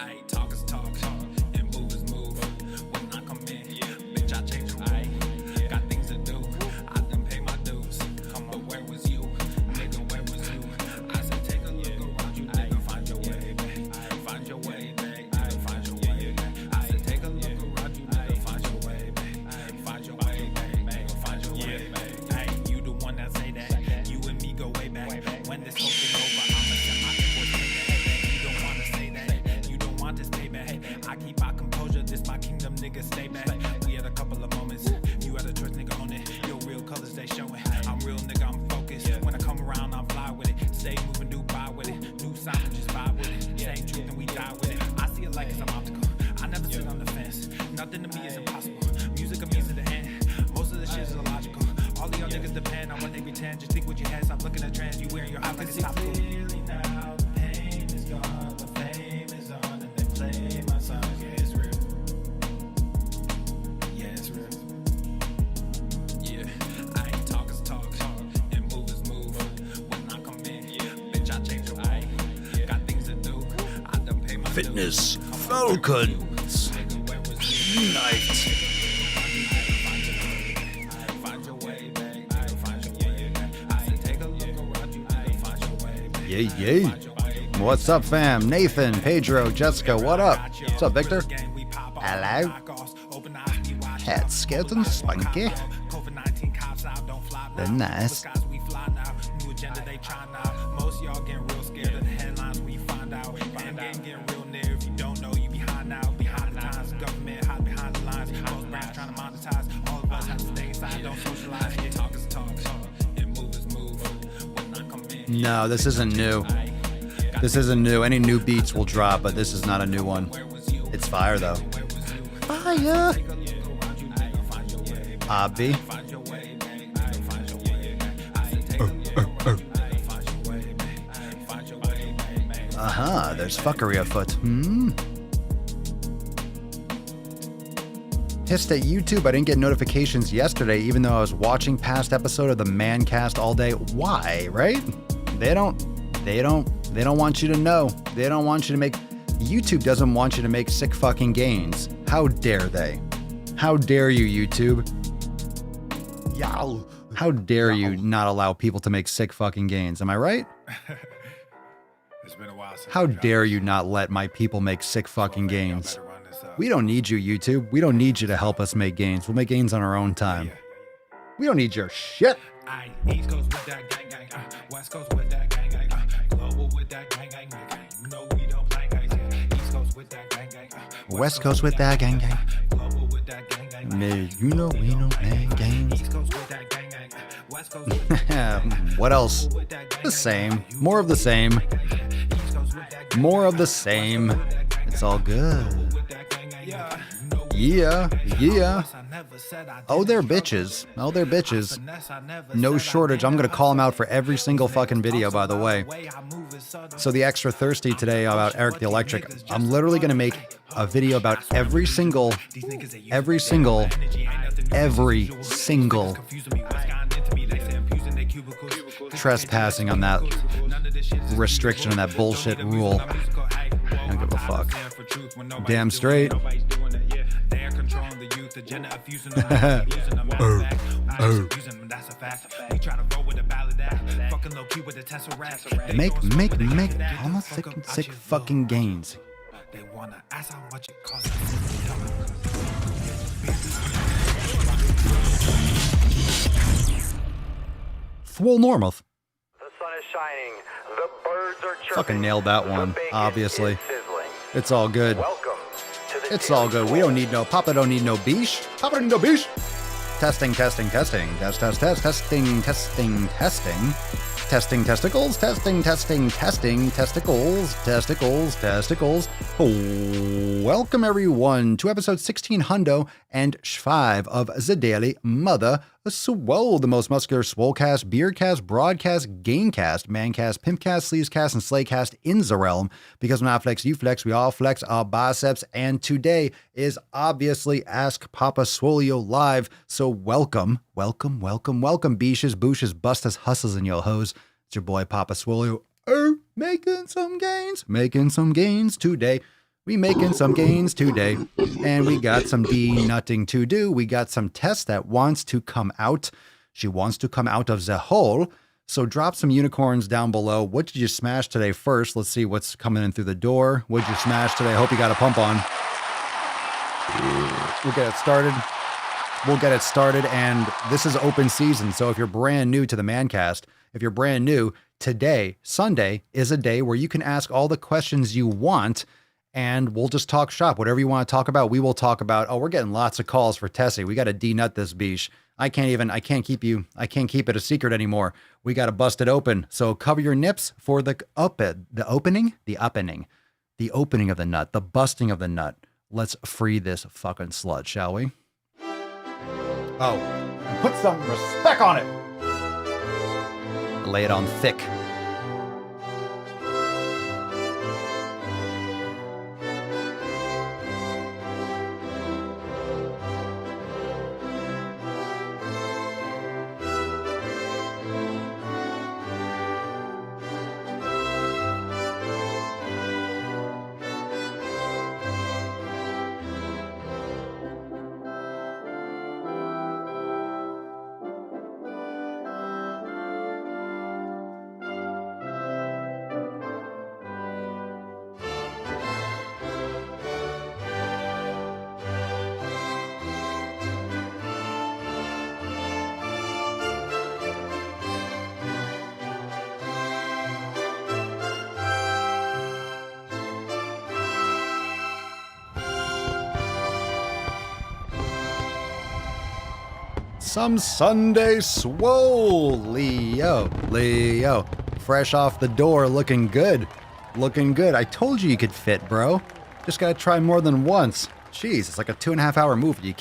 I talk is talk, and move is move. When I come in, bitch, I change the rule. Got things to do, I done pay my dues. But where was you? Nigga, where was you? I said take a look around you, nigga, find your way back. Find your way back, find your way back. I said take a look around you, nigga, find your way back. Find your way back, find your way back. Hey, you the one that say that, you and me go way back. When this whole thing over, I'ma send my invoice payback. You don't wanna say that, you don't want this payback. I keep my composure, this my kingdom, nigga, stay back. We had a couple of moments, you had a choice, nigga, on it. Your real colors, they showing. I'm real, nigga, I'm focused. When I come around, I'm fly with it. Stay moving, do buy with it. New sound, just vibe with it. Same truth, and we die with it. I see it like it's an optical. I never sit on the fence. Nothing to me is impossible. Music of means to the end. Most of the shit is illogical. All of y'all niggas depend on what they pretend. Just think with your head, stop looking at trends. You wearing your eyes like it's topical. Clearly now, the pain is gone, the fame is on, and they play my songs. Yeah, it's real. Yeah, it's real. Yeah, I ain't talk is talk, and move is move. When I come in, bitch, I change the rule. Got things to do, I done pay my Fitness Falcons Unite. Yay. What's up, fam? Nathan, Pedro, Jessica, what up? What's up, Victor? Hello. Head skeleton spunky. They're nice. Most y'all getting real scared of the headlines when you find out. End game getting real near. If you don't know, you behind now. Behind the times, government hide behind the lines. Most brands trying to monetize. All of us have to stay inside, don't socialize. Talk is talk, and move is move. When I come in. No, this isn't new. This isn't new. Any new beats will drop, but this is not a new one. It's fire, though. Fire! Obvi. There's fuckery afoot. Pissed at YouTube. I didn't get notifications yesterday, even though I was watching past episode of the Mancast all day. Why, right? They don't want you to know. They don't want you to make... YouTube doesn't want you to make sick fucking gains. How dare they? How dare you, YouTube? Yow. How dare you not allow people to make sick fucking gains? Am I right? It's been a while since How dare you not let my people make sick fucking gains? We don't need you, YouTube. We don't need you to help us make gains. We'll make gains on our own time. We don't need your shit. East Coast with that gang gang, West Coast with that gang gang, global with that gang gang, you know we don't play guys. East Coast with that gang gang, West Coast with that gang gang. global with that gang gang, You know we don't play games. East Coast with that gang gang, West Coast with that gang gang. What else? The same. More of the same. More of the same. It's all good. Yeah. Oh, they're bitches. No shortage. I'm going to call them out for every single fucking video, by the way. So the extra thirsty today about Eric the Electric. I'm literally going to make a video about every single trespassing on that restriction and that bullshit rule. I don't give a fuck. Damn straight. Make almost sick fucking gains. They wanna ask how much it costs. Swolenormous. The sun is shining. The birds are chirping. Fucking nailed that one, The bacon obviously. is sizzling. It's all good. Welcome to the It's all good. We don't need no Papa. Don't need no beesh. Papa don't need no beesh. Testing. Test. Testing testicles. Testicles. Welcome everyone to episode 16 hundo and 5 of the Daily Mother Swole, the most muscular swolecast, beercast, broadcast, gamecast, mancast, pimpcast, sleevescast, and slaycast in the realm. Because when I flex, you flex, we all flex our biceps. And today is obviously Ask Papa Swolio live. So welcome, beaches, booshes, bustas, hustles, and yo hoes. It's your boy Papa Swolio, making some gains today. We making some gains today. And we got some de-nutting to do. We got some Tess that wants to come out. She wants to come out of the hole. So drop some unicorns down below. What did you smash today first? Let's see what's coming in through the door. What did you smash today? I hope you got a pump on. We'll get it started. We'll get it started. And this is open season. So if you're brand new to the Mancast, if you're brand new, today, Sunday, is a day where you can ask all the questions you want. And we'll just talk shop. Whatever you want to talk about, we will talk about. Oh, we're getting lots of calls for Tessie. We got to de-nut this beach. I can't keep it a secret anymore. We got to bust it open. So cover your nips for the opening of the nut, the busting of the nut. Let's free this fucking slut, shall we? Oh, and put some respect on it. Lay it on thick. Some Sunday Swolio. Leo. Fresh off the door, looking good. Looking good. I told you could fit, bro. Just gotta try more than once. Jeez, it's like a 2.5 hour movie. You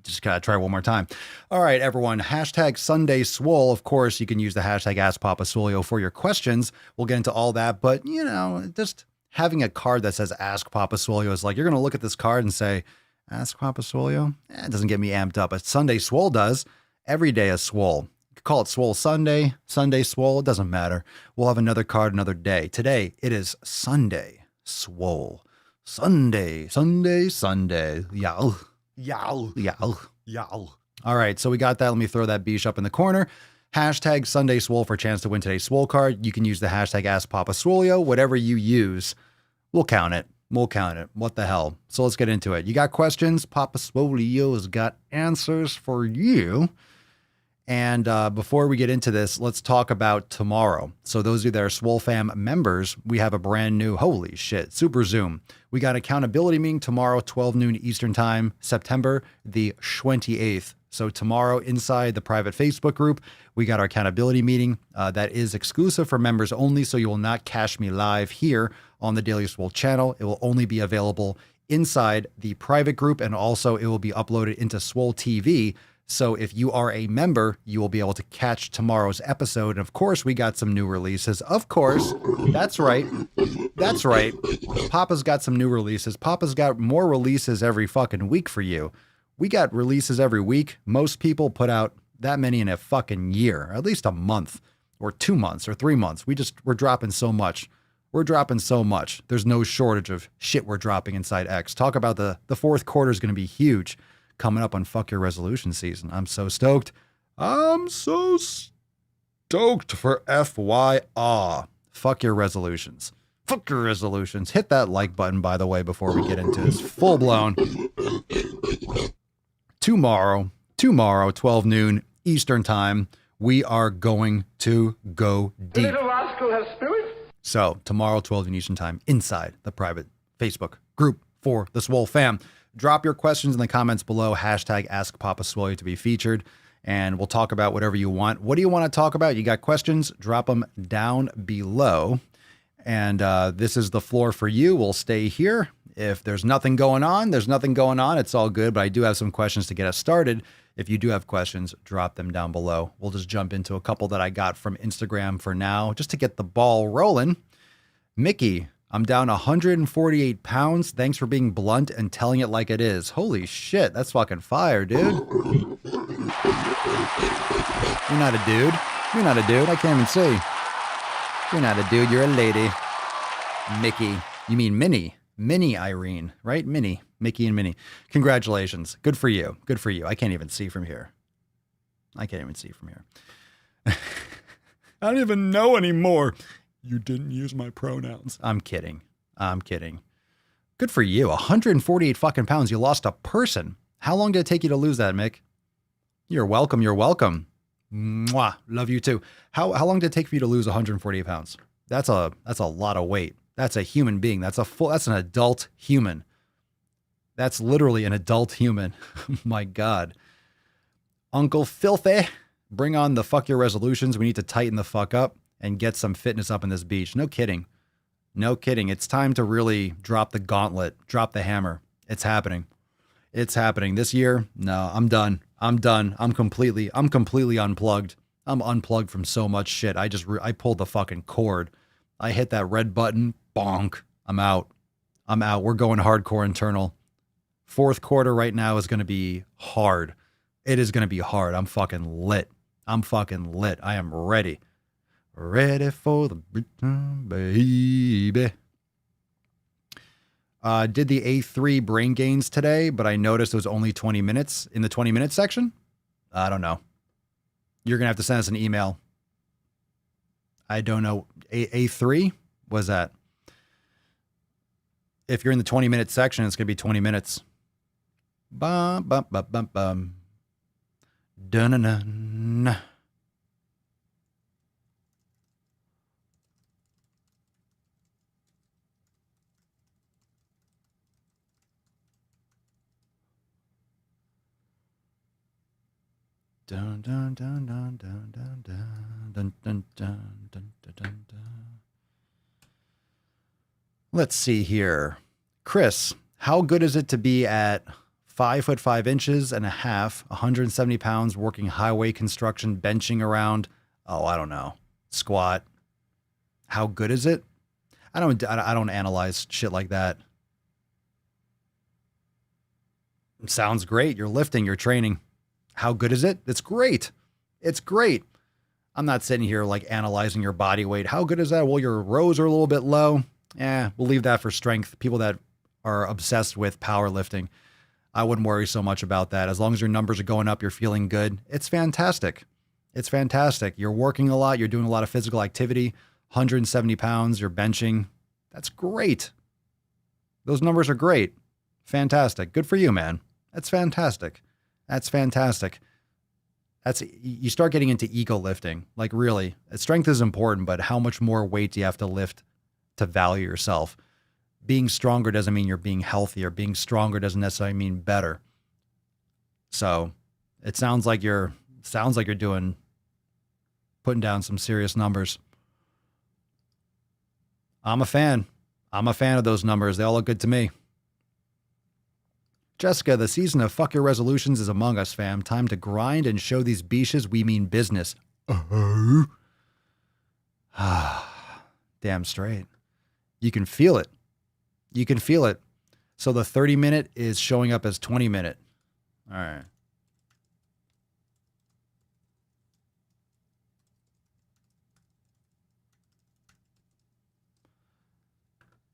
just gotta try one more time. All right, everyone. Hashtag Sunday Swole. Of course, you can use the hashtag Ask Papa Swolio for your questions. We'll get into all that, but you know, just having a card that says Ask Papa Swolio is like, you're gonna look at this card and say, Ask Papa Swolio? It doesn't get me amped up. But Sunday Swole does. Every day is Swole. You could call it Swole Sunday, Sunday Swole. It doesn't matter. We'll have another card another day. Today, it is Sunday Swole. Sunday. Yow. All right, so we got that. Let me throw that beach up in the corner. Hashtag Sunday Swole for a chance to win today's Swole card. You can use the hashtag Ask Papa Swolio. Whatever you use, we'll count it. What the hell? So let's get into it. You got questions? Papa Swolio's got answers for you. And before we get into this, let's talk about tomorrow. So those of you that are Swole Fam members, we have a brand new, holy shit, Super Zoom. We got accountability meeting tomorrow, 12 noon Eastern time, September the 28th. So tomorrow inside the private Facebook group, we got our accountability meeting that is exclusive for members only. So you will not catch me live here on the Daily Swole channel. It will only be available inside the private group, and also it will be uploaded into Swole TV. So if you are a member, you will be able to catch tomorrow's episode. And of course, we got some new releases. Of course, that's right. Papa's got some new releases. Papa's got more releases every fucking week for you. We got releases every week. Most people put out that many in a fucking year, at least a month or 2 months or 3 months. We're dropping so much. There's no shortage of shit we're dropping inside X. Talk about the fourth quarter is going to be huge coming up on Fuck Your Resolution season. I'm so stoked. For FYI. Fuck your resolutions. Hit that like button, by the way, before we get into this full blown. Tomorrow, 12 noon Eastern time, we are going to go deep. The little rascal has spirit. So tomorrow, 12 noon Eastern time, inside the private Facebook group for the Swole fam. Drop your questions in the comments below. Hashtag Ask Papa Swolio to be featured. And we'll talk about whatever you want. What do you want to talk about? You got questions? Drop them down below. And this is the floor for you. We'll stay here. If there's nothing going on, It's all good. But I do have some questions to get us started. If you do have questions, drop them down below. We'll just jump into a couple that I got from Instagram for now, just to get the ball rolling. Mickey, I'm down 148 pounds. Thanks for being blunt and telling it like it is. Holy shit, that's fucking fire, dude. You're not a dude. I can't even see. You're not a dude, you're a lady. Mickey. You mean Minnie. Mini Irene, right? Minnie, Mickey and Minnie. Congratulations. Good for you. Good for you. I can't even see from here. I don't even know anymore. You didn't use my pronouns. I'm kidding. Good for you. 148 fucking pounds. You lost a person. How long did it take you to lose that, Mick? You're welcome. Mwah. Love you too. How long did it take for you to lose 148 pounds? That's a lot of weight. That's a human being. That's an adult human. That's literally an adult human. My God. Uncle Filthy, bring on the fuck your resolutions. We need to tighten the fuck up and get some fitness up in this beach. No kidding. It's time to really drop the gauntlet, drop the hammer. It's happening. This year. No, I'm done. I'm completely unplugged. I'm unplugged from so much shit. I pulled the fucking cord. I hit that red button. Bonk. I'm out. We're going hardcore internal. Fourth quarter right now is going to be hard. It is going to be hard. I'm fucking lit. I am ready. Ready for the baby. Did the A3 brain gains today, but I noticed it was only 20 minutes in the 20-minute section. I don't know. You're going to have to send us an email. I don't know. A3? What is that? If you're in the 20-minute section, it's going to be 20 minutes. Bum, bum, bum, bum, bum. Dun-dun-dun. Dun, dun, dun, dun, dun, dun, dun, dun, dun, dun, dun, dun, dun. Let's see here. Chris, how good is it to be at 5'5" and a half, 170 pounds, working highway construction, benching around? Oh, I don't know. Squat. How good is it? I don't analyze shit like that. It sounds great. You're lifting, you're training. How good is it? It's great. I'm not sitting here like analyzing your body weight. How good is that? Well, your rows are a little bit low. We'll leave that for strength. People that are obsessed with powerlifting. I wouldn't worry so much about that. As long as your numbers are going up, you're feeling good. It's fantastic. You're working a lot. You're doing a lot of physical activity. 170 pounds. You're benching. That's great. Those numbers are great. Fantastic. Good for you, man. That's fantastic. You start getting into ego lifting. Like really, strength is important, but how much more weight do you have to lift to value yourself? Being stronger doesn't mean you're being healthier. Being stronger doesn't necessarily mean better. So it sounds like you're putting down some serious numbers. I'm a fan of those numbers. They all look good to me. Jessica, the season of fuck your resolutions is among us, fam. Time to grind and show these beaches we mean business. Damn straight. You can feel it. So the 30-minute is showing up as 20-minute. All right.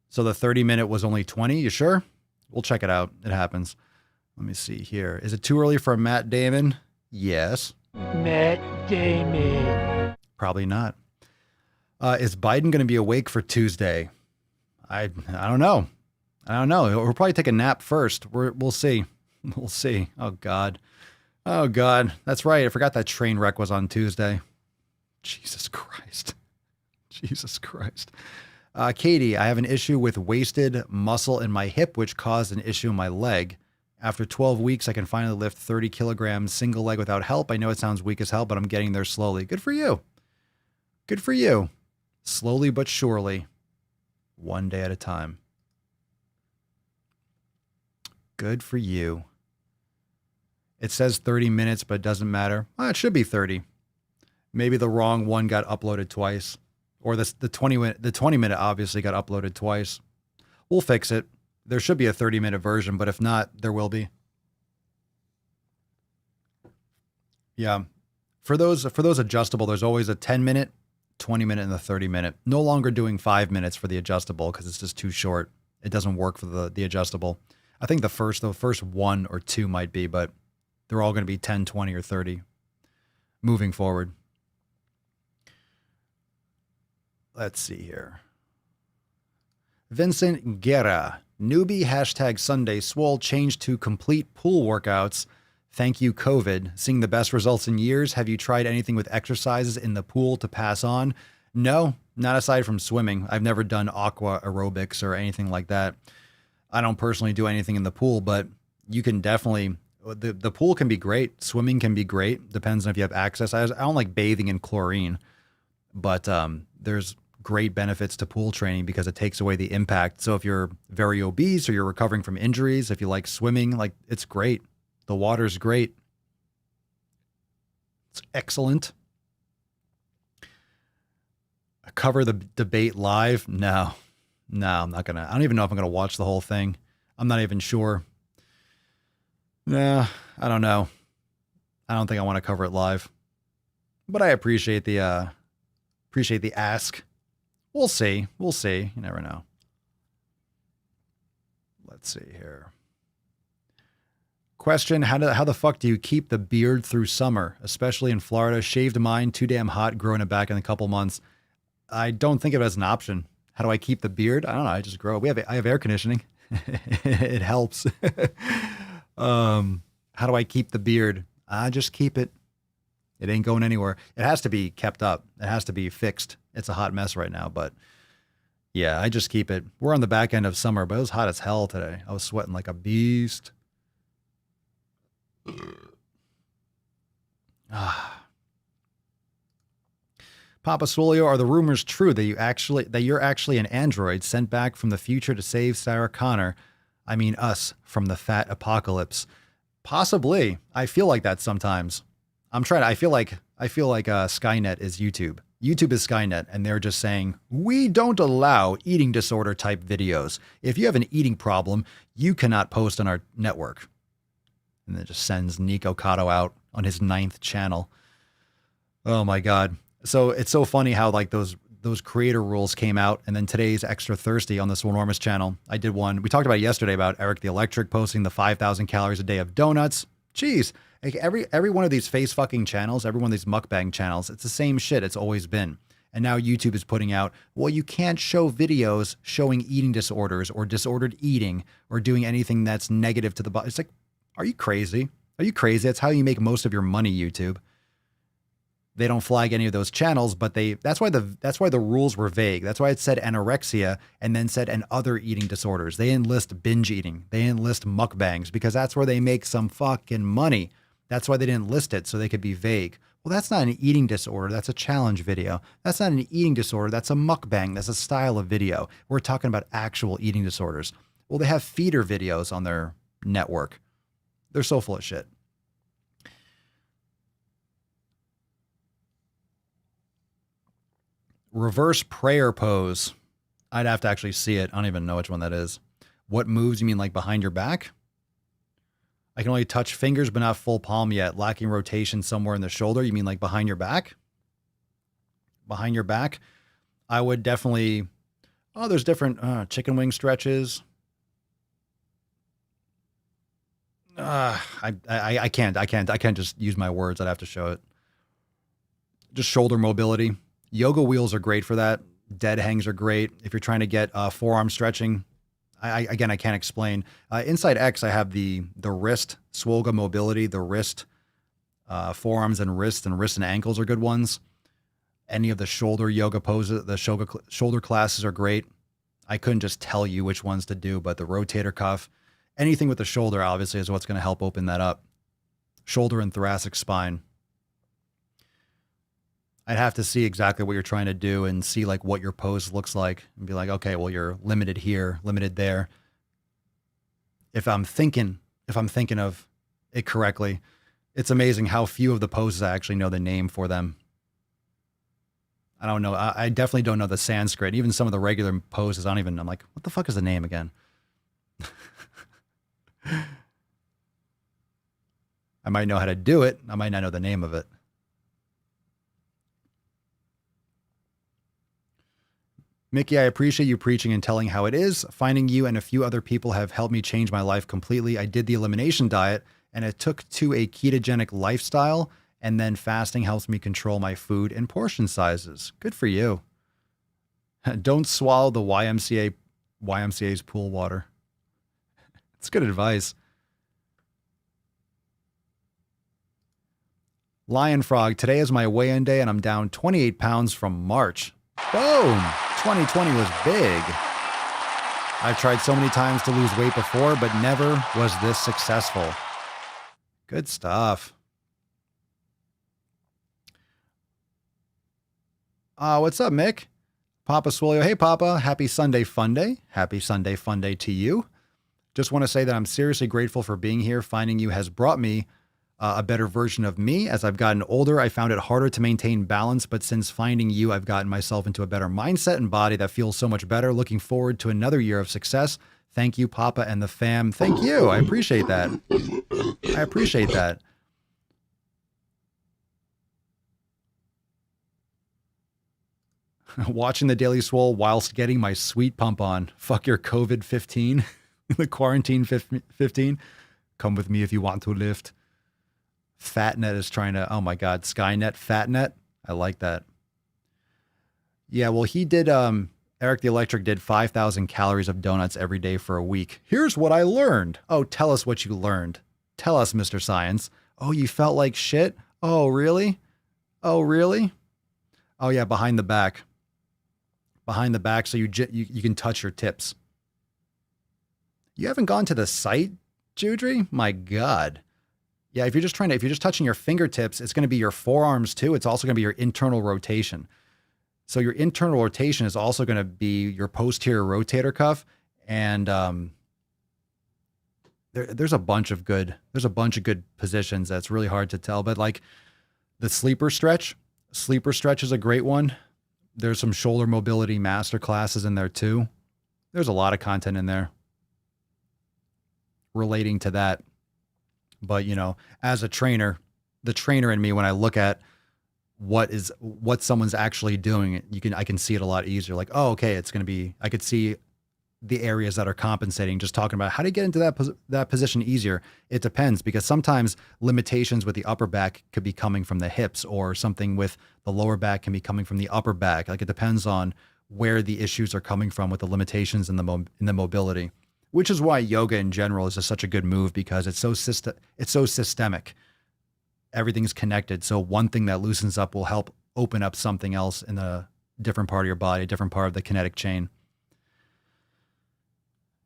So the 30-minute was only 20. You sure? We'll check it out. It happens. Let me see here. Is it too early for Matt Damon? Yes. Matt Damon. Probably not. Is Biden going to be awake for Tuesday? I don't know. We'll probably take a nap first. We'll see. We'll see. Oh, God. That's right. I forgot that train wreck was on Tuesday. Jesus Christ. Katie, I have an issue with wasted muscle in my hip, which caused an issue in my leg. After 12 weeks, I can finally lift 30 kilograms single leg without help. I know it sounds weak as hell, but I'm getting there slowly. Good for you. Slowly but surely. One day at a time. Good for you. It says 30 minutes, but it doesn't matter. Well, it should be 30. Maybe the wrong one got uploaded twice. Or the 20-minute obviously got uploaded twice. We'll fix it. There should be a 30-minute version, but if not, there will be. Yeah. For those adjustable, there's always a 10-minute, 20-minute, and the 30-minute. No longer doing 5 minutes for the adjustable because it's just too short. It doesn't work for the adjustable. I think the first 1 or 2 might be, but they're all going to be 10, 20, or 30 moving forward. Let's see here. Vincent Guerra. Newbie hashtag Sunday Swole changed to complete pool workouts. Thank you, COVID. Seeing the best results in years. Have you tried anything with exercises in the pool to pass on? No, not aside from swimming. I've never done aqua aerobics or anything like that. I don't personally do anything in the pool, but you can definitely, the pool can be great. Swimming can be great. Depends on if you have access. I don't like bathing in chlorine, but there's great benefits to pool training because it takes away the impact. So if you're very obese or you're recovering from injuries, if you like swimming, like it's great. The water's great. It's excellent. Cover the debate live? No, I'm not gonna. I don't even know if I'm gonna watch the whole thing. I'm not even sure. Nah, I don't know. I don't think I want to cover it live, but I appreciate the ask. We'll see. You never know. Let's see here. Question, how the fuck do you keep the beard through summer, especially in Florida? Shaved mine, too damn hot, growing it back in a couple months. I don't think of it as an option. How do I keep the beard? I don't know. I just grow it. I have air conditioning. It helps. How do I keep the beard? I just keep it. It ain't going anywhere. It has to be kept up. It has to be fixed. It's a hot mess right now, but yeah, I just keep it. We're on the back end of summer, but it was hot as hell today. I was sweating like a beast. Papa Swolio, are the rumors true that you're actually an android sent back from the future to save Sarah Connor? I mean us from the fat apocalypse. Possibly. I feel like that sometimes. I feel like Skynet is YouTube. YouTube is Skynet, and they're just saying, we don't allow eating disorder type videos. If you have an eating problem, you cannot post on our network. And it just sends Nico Cotto out on his 9th channel. Oh my God. So it's so funny how like those creator rules came out, and then today's Extra Thirsty on the Swolenormous channel. I did one. We talked about it yesterday about Eric the Electric posting the 5,000 calories a day of donuts. Jeez. Like every one of these face fucking channels, every one of these mukbang channels, it's the same shit. It's always been. And now YouTube is putting out, well, you can't show videos showing eating disorders or disordered eating or doing anything that's negative to the body. It's like, are you crazy? Are you crazy? That's how you make most of your money, YouTube. They don't flag any of those channels, but that's why the rules were vague. That's why it said anorexia and then said and other eating disorders. They didn't list binge eating. They didn't list mukbangs because that's where they make some fucking money. That's why they didn't list it, so they could be vague. Well, that's not an eating disorder. That's a challenge video. That's not an eating disorder. That's a mukbang. That's a style of video. We're talking about actual eating disorders. Well, they have feeder videos on their network. They're so full of shit. Reverse prayer pose. I'd have to actually see it. I don't even know which one that is. What moves? You mean like behind your back? I can only touch fingers, but not full palm yet. Lacking rotation somewhere in the shoulder. You mean like behind your back? Behind your back? I would definitely... Oh, there's different chicken wing stretches. I can't just use my words. I'd have to show it. Just shoulder mobility. Yoga wheels are great for that. Dead hangs are great. If you're trying to get forearm stretching, I can't explain. Inside X, I have the wrist, Swolga mobility, the wrist, forearms and wrists and ankles are good ones. Any of the shoulder yoga poses, the shoulder classes are great. I couldn't just tell you which ones to do, but the rotator cuff, anything with the shoulder obviously is what's going to help open that up. Shoulder and thoracic spine. I'd have to see exactly what you're trying to do and see like what your pose looks like and be like, okay, well, you're limited here, limited there. If I'm thinking of it correctly, it's amazing how few of the poses I actually know the name for them. I don't know. I definitely don't know the Sanskrit. Even some of the regular poses, I'm like, what the fuck is the name again? I might know how to do it. I might not know the name of it. Mickey, I appreciate you preaching and telling how it is. Finding you and a few other people have helped me change my life completely. I did the elimination diet and it took to a ketogenic lifestyle, and then fasting helps me control my food and portion sizes. Good for you. Don't swallow the YMCA's pool water. It's good advice. Lion Frog, today is my weigh-in day and I'm down 28 pounds from March. Boom! 2020 was big. I've tried so many times to lose weight before, but never was this successful. Good stuff. What's up, Mick? Papa Swolio. Hey, Papa. Happy Sunday Funday. Happy Sunday Funday to you. Just want to say that I'm seriously grateful for being here. Finding you has brought me a better version of me. As I've gotten older, I found it harder to maintain balance, but since finding you, I've gotten myself into a better mindset and body that feels so much better. Looking forward to another year of success. Thank you, Papa and the fam. Thank you. I appreciate that. I appreciate that. Watching the Daily Swole whilst getting my sweet pump on. Fuck your COVID-15. The quarantine 15. Come with me if you want to lift. Fatnet is trying to, oh my God, Skynet, Fatnet. I like that. Yeah, well, he did, Eric the Electric did 5,000 calories of donuts every day for a week. Here's what I learned. Oh, tell us what you learned. Tell us, Mr. Science. Oh, you felt like shit? Oh, really? Oh, really? Oh, yeah, behind the back. Behind the back so you can touch your tips. You haven't gone to the site, Judry? My God. Yeah, if you're just touching your fingertips, it's going to be your forearms too. It's also going to be your internal rotation. So your internal rotation is also going to be your posterior rotator cuff. And there's a bunch of good positions that's really hard to tell. But like the sleeper stretch is a great one. There's some shoulder mobility master classes in there too. There's a lot of content in there relating to that. But, you know, as a trainer, the trainer in me, when I look at what someone's actually doing, I can see it a lot easier. Like, oh, okay, I could see the areas that are compensating. Just talking about how to get into that position easier. It depends, because sometimes limitations with the upper back could be coming from the hips, or something with the lower back can be coming from the upper back. Like, it depends on where the issues are coming from with the limitations in the mobility. Which is why yoga in general is just such a good move, because it's so systemic. Everything's connected. So one thing that loosens up will help open up something else in a different part of your body, a different part of the kinetic chain.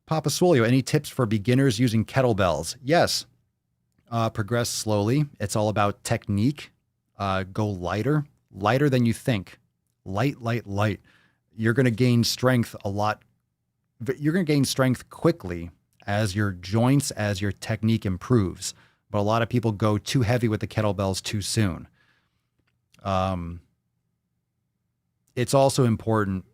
Papa Swolio, any tips for beginners using kettlebells? Yes. Progress slowly. It's all about technique. Go lighter than you think. Light. You're going to gain strength You're going to gain strength quickly as your joints, as your technique improves. But a lot of people go too heavy with the kettlebells too soon. It's also important.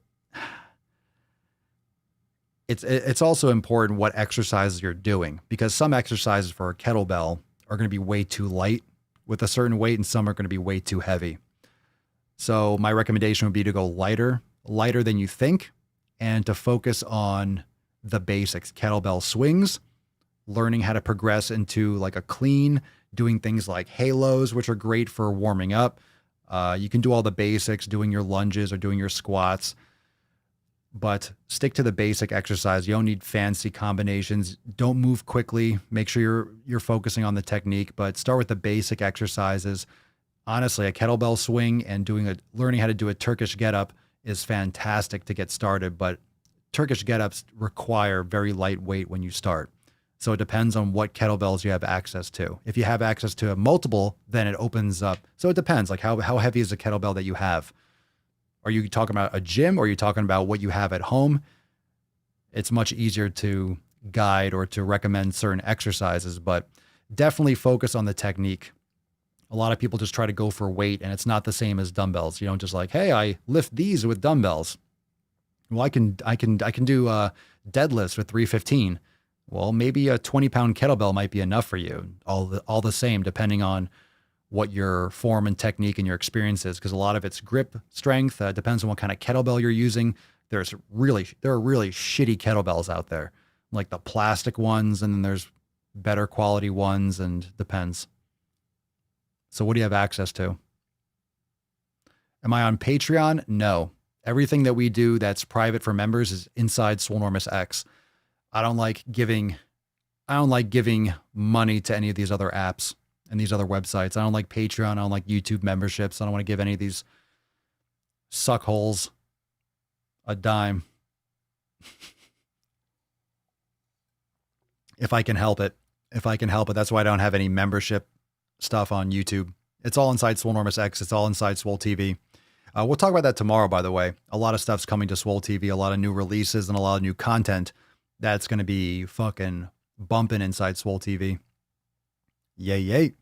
It's also important what exercises you're doing, because some exercises for a kettlebell are going to be way too light with a certain weight, and some are going to be way too heavy. So my recommendation would be to go lighter than you think, and to focus on the basics, kettlebell swings, learning how to progress into like a clean, doing things like halos, which are great for warming up. You can do all the basics, doing your lunges or doing your squats, but stick to the basic exercise. You don't need fancy combinations. Don't move quickly. Make sure you're focusing on the technique, but start with the basic exercises. Honestly, a kettlebell swing and learning how to do a Turkish get-up is fantastic to get started, but Turkish get-ups require very light weight when you start. So it depends on what kettlebells you have access to. If you have access to multiple, then it opens up. So it depends, like how heavy is the kettlebell that you have? Are you talking about a gym, or are you talking about what you have at home? It's much easier to guide or to recommend certain exercises, but definitely focus on the technique. A lot of people just try to go for weight, and it's not the same as dumbbells. You don't just like, hey, I lift these with dumbbells. Well, I can do deadlifts with 315. Well, maybe a 20-pound kettlebell might be enough for you. All the same, depending on what your form and technique and your experience is, because a lot of it's grip strength. Depends on what kind of kettlebell you're using. there are really shitty kettlebells out there, like the plastic ones, and then there's better quality ones, and depends. So what do you have access to? Am I on Patreon? No. Everything that we do that's private for members is inside Swolenormous X. I don't like giving money to any of these other apps and these other websites. I don't like Patreon. I don't like YouTube memberships. I don't want to give any of these suckholes a dime. If I can help it. That's why I don't have any membership stuff on YouTube. It's all inside Swolenormous X. It's all inside Swole TV. We'll talk about that tomorrow, by the way. A lot of stuff's coming to Swole TV, a lot of new releases and a lot of new content that's going to be fucking bumping inside Swole TV. Yay, yay.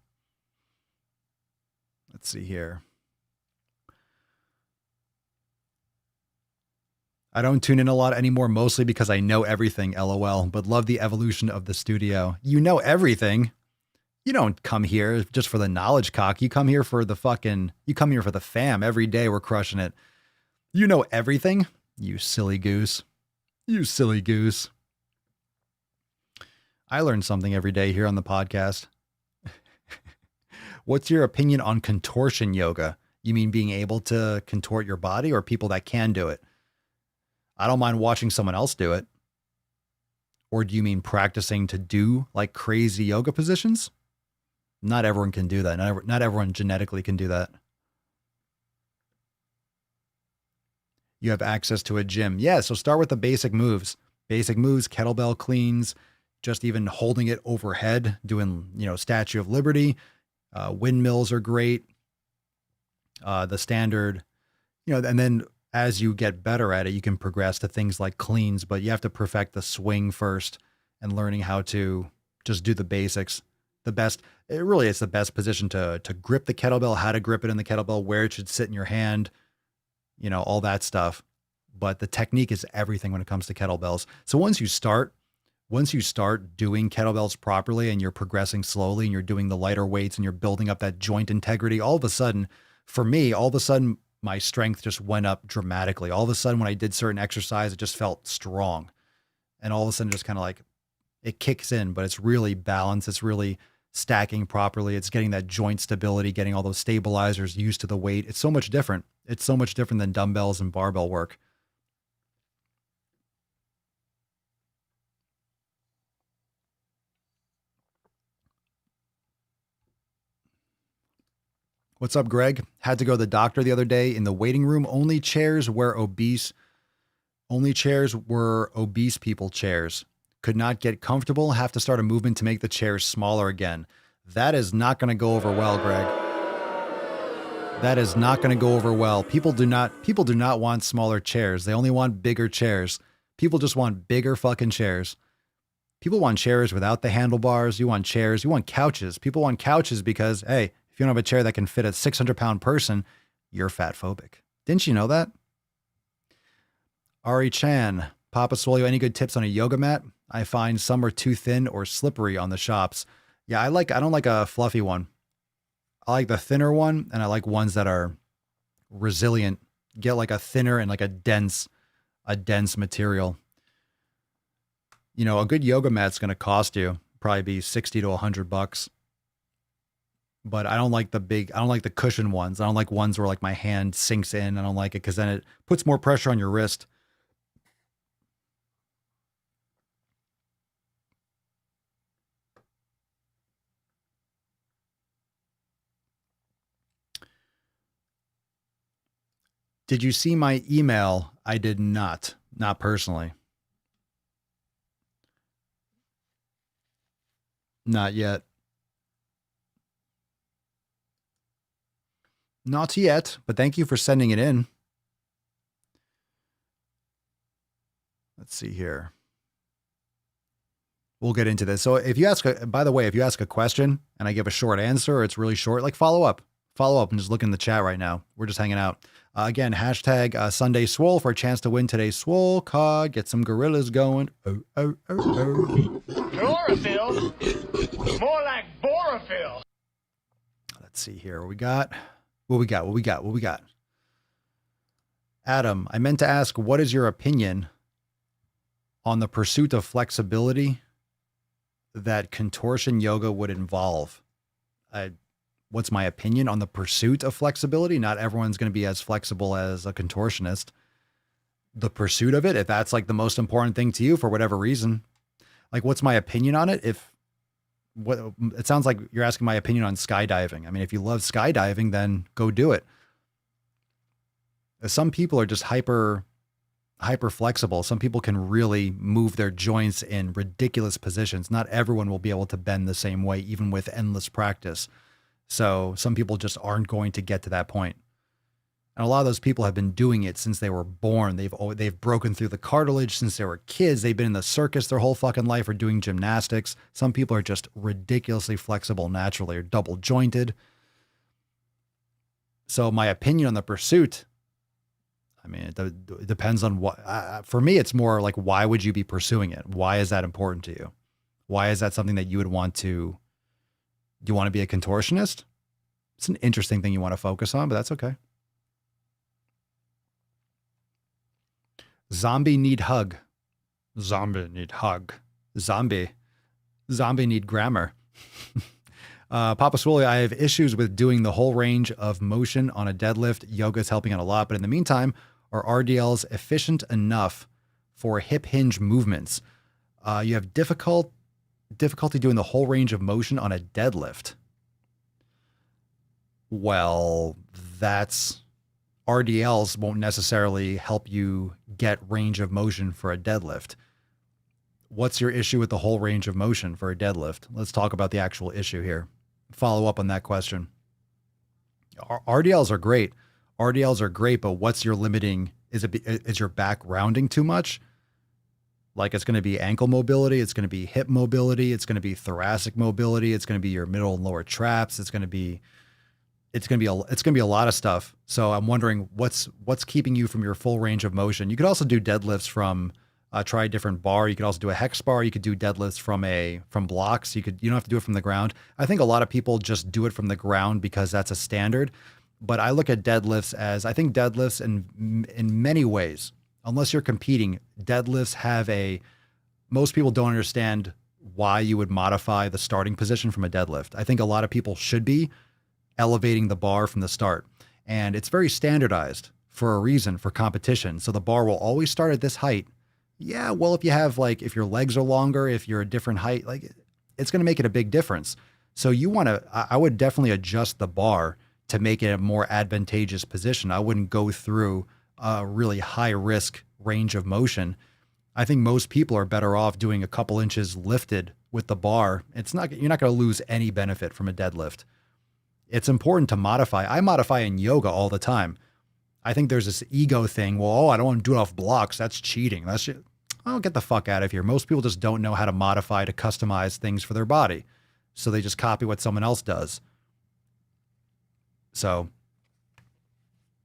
Let's see here. I don't tune in a lot anymore, mostly because I know everything, LOL, but love the evolution of the studio. You know everything. You don't come here just for the knowledge cock. You come here for the fam. Every day we're crushing it. You know everything. You silly goose. You silly goose. I learn something every day here on the podcast. What's your opinion on contortion yoga? You mean being able to contort your body, or people that can do it? I don't mind watching someone else do it. Or do you mean practicing to do like crazy yoga positions? Not everyone can do that. Not everyone genetically can do that. You have access to a gym. Yeah, so start with the basic moves. Basic moves, kettlebell cleans, just even holding it overhead, doing, Statue of Liberty. Windmills are great. The standard, and then as you get better at it, you can progress to things like cleans, but you have to perfect the swing first and learning how to just do the basics. It's the best position to grip the kettlebell, how to grip it in the kettlebell, where it should sit in your hand, all that stuff. But the technique is everything when it comes to kettlebells. So once you start doing kettlebells properly and you're progressing slowly and you're doing the lighter weights and you're building up that joint integrity, all of a sudden, my strength just went up dramatically. All of a sudden, when I did certain exercise, it just felt strong. And all of a sudden, just kind of like it kicks in, but it's really balanced. It's really stacking properly. It's getting that joint stability, getting all those stabilizers used to the weight. It's so much different. It's so much different than dumbbells and barbell work. What's up, Greg? Had to go to the doctor the other day. In the waiting room, only chairs were obese people chairs. Could not get comfortable. Have to start a movement to make the chairs smaller again. That is not going to go over well, Greg. That is not going to go over well. People do not want smaller chairs. They only want bigger chairs. People just want bigger fucking chairs. People want chairs without the handlebars. You want couches. People want couches because, hey, if you don't have a chair that can fit a 600-pound person, you're fat phobic. Didn't you know that? Ari Chan, Papa Swolio, any good tips on a yoga mat? I find some are too thin or slippery on the shops. Yeah, I don't like a fluffy one. I like the thinner one, and I like ones that are resilient. Get like a thinner and like a dense material. A good yoga mat's going to cost you probably be $60 to $100. But I don't like the cushion ones. I don't like ones where like my hand sinks in. I don't like it because then it puts more pressure on your wrist. Did you see my email? I did not personally. Not yet. Not yet, but thank you for sending it in. Let's see here. We'll get into this. So if you ask a question and I give a short answer, or it's really short, like follow up and just look in the chat right now. We're just hanging out. Again, hashtag Sunday Swole for a chance to win today's Swole card. Get some gorillas going. Oh. Chlorophyll? More like borophyll. Let's see here. What we got? Adam, I meant to ask, what is your opinion on the pursuit of flexibility that contortion yoga would involve? What's my opinion on the pursuit of flexibility? Not everyone's going to be as flexible as a contortionist. The pursuit of it, if that's like the most important thing to you for whatever reason, like what's my opinion on it? It sounds like you're asking my opinion on skydiving. I mean, if you love skydiving, then go do it. Some people are just hyper flexible. Some people can really move their joints in ridiculous positions. Not everyone will be able to bend the same way, even with endless practice. So some people just aren't going to get to that point. And a lot of those people have been doing it since they were born. They've broken through the cartilage since they were kids. They've been in the circus their whole fucking life or doing gymnastics. Some people are just ridiculously flexible naturally or double jointed. So my opinion on the pursuit, I mean, it depends on what, for me, it's more like, why would you be pursuing it? Why is that important to you? Why is that something that you would want to, do you want to be a contortionist? It's an interesting thing you want to focus on, but that's okay. Zombie need hug. Zombie need hug. Zombie need grammar. Papa Swolio, I have issues with doing the whole range of motion on a deadlift. Yoga is helping out a lot, but in the meantime, are RDLs efficient enough for hip hinge movements? You have difficulty doing the whole range of motion on a deadlift. Well, RDLs won't necessarily help you get range of motion for a deadlift. What's your issue with the whole range of motion for a deadlift? Let's talk about the actual issue here. Follow up on that question. RDLs are great. RDLs are great, but what's your limiting? Is your back rounding too much? Like it's going to be ankle mobility. It's going to be hip mobility. It's going to be thoracic mobility. It's going to be your middle and lower traps. It's going to be a lot of stuff. So I'm wondering what's keeping you from your full range of motion. You could also do deadlifts from try a different bar. You could also do a hex bar. You could do deadlifts from blocks. You don't have to do it from the ground. I think a lot of people just do it from the ground because that's a standard. But I look at deadlifts as, I think deadlifts in many ways, unless you're competing, deadlifts most people don't understand why you would modify the starting position from a deadlift. I think a lot of people should be elevating the bar from the start. And it's very standardized for a reason, for competition. So the bar will always start at this height. Yeah, well, if if your legs are longer, if you're a different height, it's going to make it a big difference. So I would definitely adjust the bar to make it a more advantageous position. I wouldn't go through a really high risk range of motion. I think most people are better off doing a couple inches lifted with the bar. You're not going to lose any benefit from a deadlift. It's important to modify. I modify in yoga all the time. I think there's this ego thing. Well, I don't want to do it off blocks. That's cheating. That's shit. Oh, get the fuck out of here. Most people just don't know how to modify, to customize things for their body. So they just copy what someone else does. So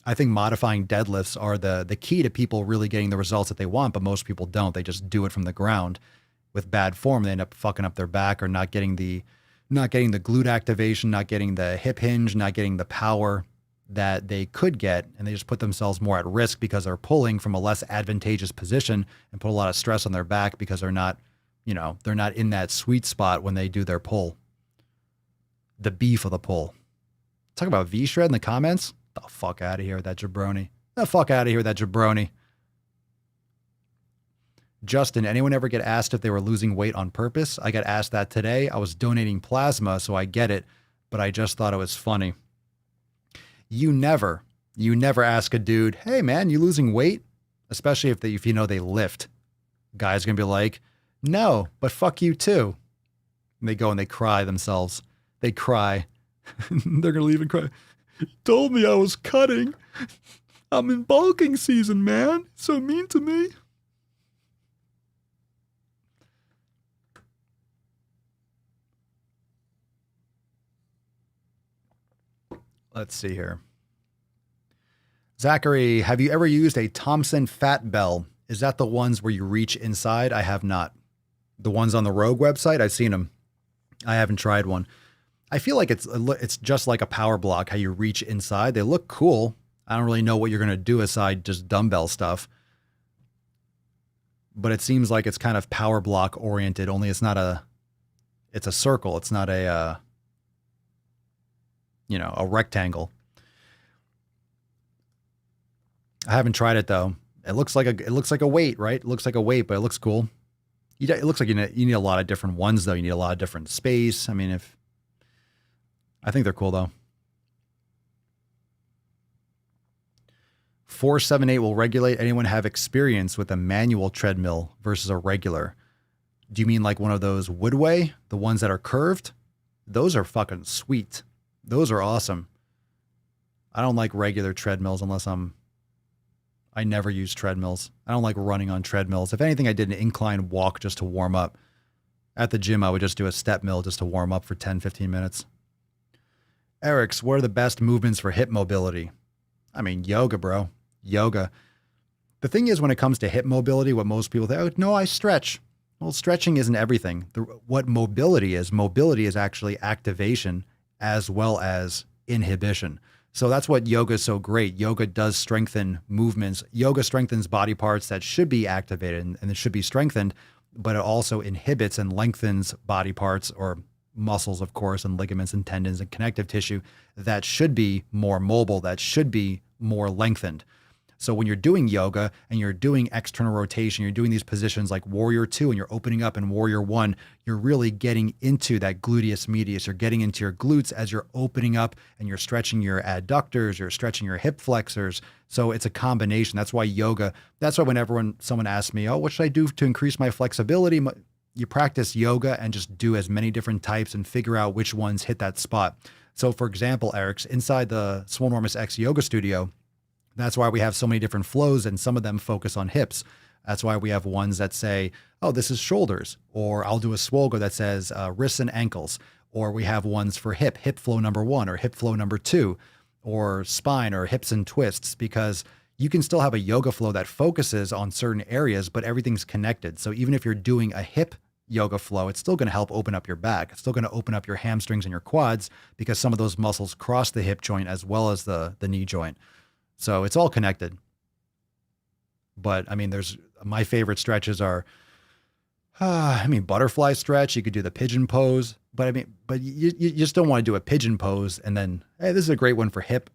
I think modifying deadlifts are the key to people really getting the results that they want, but most people don't. They just do it from the ground with bad form. They end up fucking up their back or not getting the glute activation, not getting the hip hinge, not getting the power that they could get. And they just put themselves more at risk because they're pulling from a less advantageous position and put a lot of stress on their back because they're not in that sweet spot when they do their pull. The beef of the pull. Talk about V-Shred in the comments. The fuck out of here with that jabroni. The fuck out of here with that jabroni. Justin, anyone ever get asked if they were losing weight on purpose? I got asked that today. I was donating plasma, so I get it, but I just thought it was funny. You never ask a dude, hey man, you losing weight? Especially if you know they lift. Guy's gonna be like, no, but fuck you too. And they go and they cry themselves. They cry. They're gonna leave and cry. He told me I was cutting. I'm in bulking season, man. So mean to me. Let's see here. Zachary, have you ever used a Thompson Fat Bell? Is that the ones where you reach inside? I have not. The ones on the Rogue website, I've seen them. I haven't tried one. I feel like it's just like a power block, how you reach inside. They look cool. I don't really know what you're going to do aside just dumbbell stuff. But it seems like it's kind of power block oriented, only it's a circle. It's not a rectangle. I haven't tried it though. It looks like a weight, right? It looks like a weight, but it looks cool. It looks like you need a lot of different ones though. You need a lot of different space. I mean, I think they're cool though. 478 will regulate. Anyone have experience with a manual treadmill versus a regular? Do you mean like one of those Woodway, the ones that are curved? Those are fucking sweet. Those are awesome. I don't like regular treadmills unless I never use treadmills. I don't like running on treadmills. If anything, I did an incline walk just to warm up. At the gym, I would just do a step mill just to warm up for 10, 15 minutes. Eric's, what are the best movements for hip mobility? I mean, yoga, bro. Yoga. The thing is, when it comes to hip mobility, what most people think, oh, no, I stretch. Well, stretching isn't everything. What mobility is actually activation as well as inhibition. So that's what yoga is so great. Yoga does strengthen movements. Yoga strengthens body parts that should be activated and it should be strengthened, but it also inhibits and lengthens body parts or muscles, of course, and ligaments and tendons and connective tissue that should be more mobile, that should be more lengthened. So when you're doing yoga and you're doing external rotation, you're doing these positions like Warrior 2 and you're opening up in Warrior 1, you're really getting into that gluteus medius. You're getting into your glutes as you're opening up and you're stretching your adductors, you're stretching your hip flexors. So it's a combination. That's why whenever someone asks me, oh, what should I do to increase my flexibility? You practice yoga and just do as many different types and figure out which ones hit that spot. So for example, Eric's inside the Swolenormous X yoga studio, that's why we have so many different flows and some of them focus on hips. That's why we have ones that say, oh, this is shoulders, or I'll do a Swolgo that says wrists and ankles, or we have ones for hip flow number 1 or hip flow number 2, or spine or hips and twists, because you can still have a yoga flow that focuses on certain areas, but everything's connected. So even if you're doing a hip yoga flow, it's still going to help open up your back. It's still going to open up your hamstrings and your quads because some of those muscles cross the hip joint as well as the knee joint. So it's all connected. But I mean, my favorite stretches are, butterfly stretch. You could do the pigeon pose, but you just don't want to do a pigeon pose and then, hey, this is a great one for hip.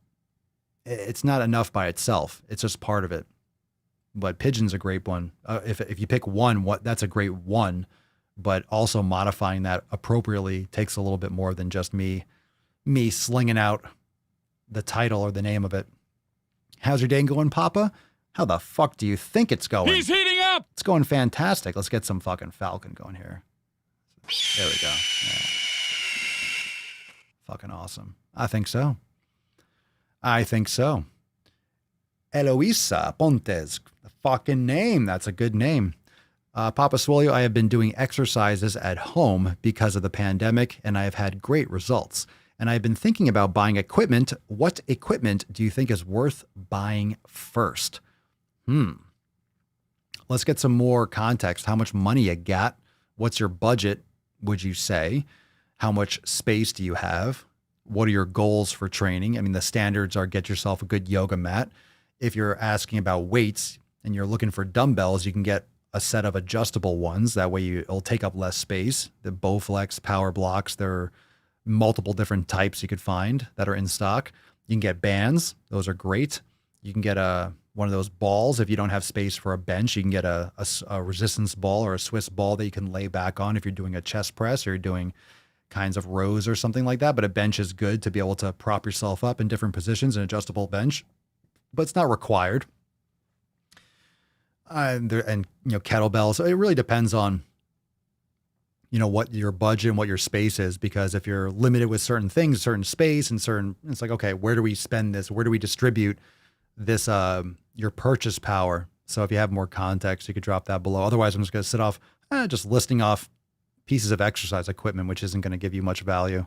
It's not enough by itself. It's just part of it. But pigeon's a great one. If you pick one, that's a great one, but also modifying that appropriately takes a little bit more than just me slinging out the title or the name of it. How's your day going, Papa? How the fuck do you think it's going? He's heating up! It's going fantastic. Let's get some fucking Falcon going here. There we go. Yeah. Fucking awesome. I think so. Eloisa Pontes. The fucking name. That's a good name. Papa Swolio, I have been doing exercises at home because of the pandemic, and I have had great results. And I've been thinking about buying equipment. What equipment do you think is worth buying first? Let's get some more context. How much money you got? What's your budget, would you say? How much space do you have? What are your goals for training? I mean, the standards are get yourself a good yoga mat. If you're asking about weights and you're looking for dumbbells, you can get a set of adjustable ones. That way it'll take up less space. The Bowflex power blocks, they're multiple different types you could find that are in stock. You can get bands. Those are great. You can get one of those balls. If you don't have space for a bench, you can get a resistance ball or a Swiss ball that you can lay back on if you're doing a chest press or you're doing kinds of rows or something like that. But a bench is good to be able to prop yourself up in different positions, an adjustable bench, but it's not required. And kettlebells. So it really depends on what your budget and what your space is, because if you're limited with certain things, certain space and it's like, okay, where do we spend this? Where do we distribute this, your purchase power? So if you have more context, you could drop that below. Otherwise, I'm just going to sit off, just listing off pieces of exercise equipment, which isn't going to give you much value.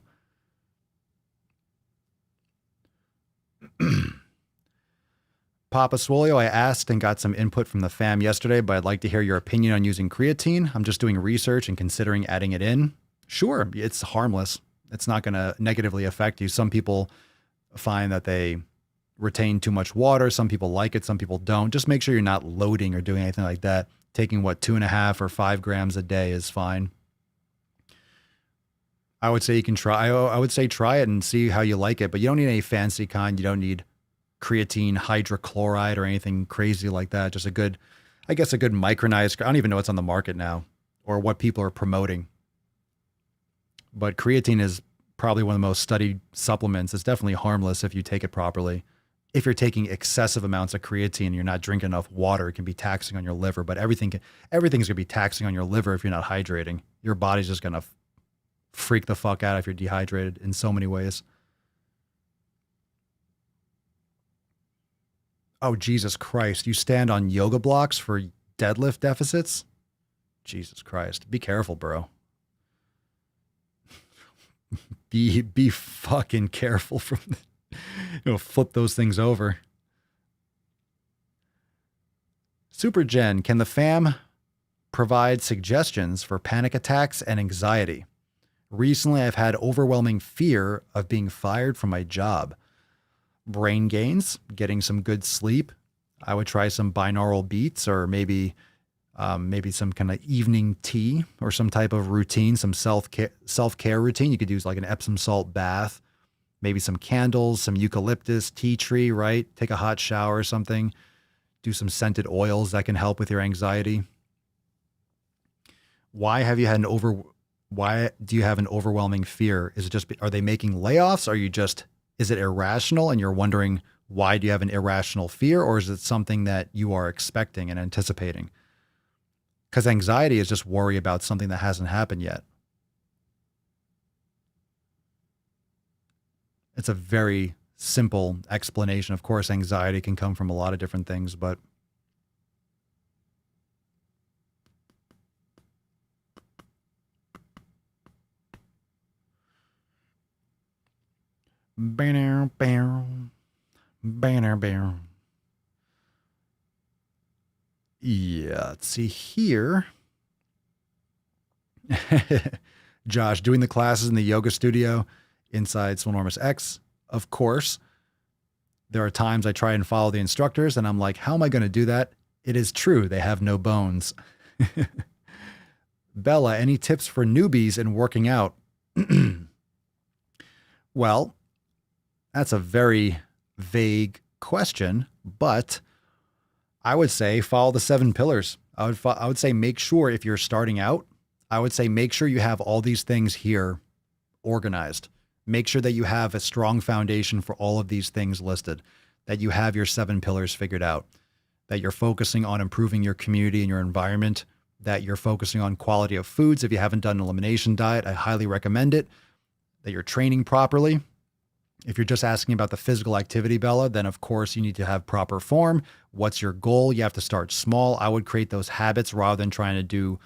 Papa Swolio, I asked and got some input from the fam yesterday, but I'd like to hear your opinion on using creatine. I'm just doing research and considering adding it in. Sure, it's harmless. It's not going to negatively affect you. Some people find that they retain too much water. Some people like it, some people don't. Just make sure you're not loading or doing anything like that. Taking 2.5 or 5 grams a day is fine. I would say you can try. I would say try it and see how you like it, but you don't need any fancy kind. You don't need creatine hydrochloride or anything crazy like that. Just a good micronized. I don't even know what's on the market now or what people are promoting. But creatine is probably one of the most studied supplements. It's definitely harmless if you take it properly. If you're taking excessive amounts of creatine and you're not drinking enough water, it can be taxing on your liver. But everything's going to be taxing on your liver if you're not hydrating. Your body's just going to freak the fuck out if you're dehydrated in so many ways. Oh, Jesus Christ. You stand on yoga blocks for deadlift deficits? Jesus Christ. Be careful, bro. Be fucking careful from flip those things over. Super Jen, can the fam provide suggestions for panic attacks and anxiety? Recently, I've had overwhelming fear of being fired from my job. Brain gains, getting some good sleep. I would try some binaural beats or maybe some kind of evening tea or some type of routine, some self-care routine. You could use like an Epsom salt bath, maybe some candles, some eucalyptus, tea tree, right? Take a hot shower or something. Do some scented oils that can help with your anxiety. Why do you have an overwhelming fear? Is it just, are they making layoffs? Is it irrational and you're wondering why do you have an irrational fear? Or is it something that you are expecting and anticipating? Because anxiety is just worry about something that hasn't happened yet. It's a very simple explanation. Of course, anxiety can come from a lot of different things, but banner. Yeah, let's see here. Josh, doing the classes in the yoga studio inside Swolenormous X. Of course, there are times I try and follow the instructors and I'm like, how am I going to do that? It is true. They have no bones. Bella, any tips for newbies in working out? Well, that's a very vague question, but I would say follow the 7 pillars. I would say make sure if you're starting out, I would say make sure you have all these things here organized. Make sure that you have a strong foundation for all of these things listed, that you have your 7 pillars figured out, that you're focusing on improving your community and your environment, that you're focusing on quality of foods. If you haven't done an elimination diet, I highly recommend it, that you're training properly. If you're just asking about the physical activity, Bella, then of course you need to have proper form. What's your goal? You have to start small. I would create those habits rather than trying to do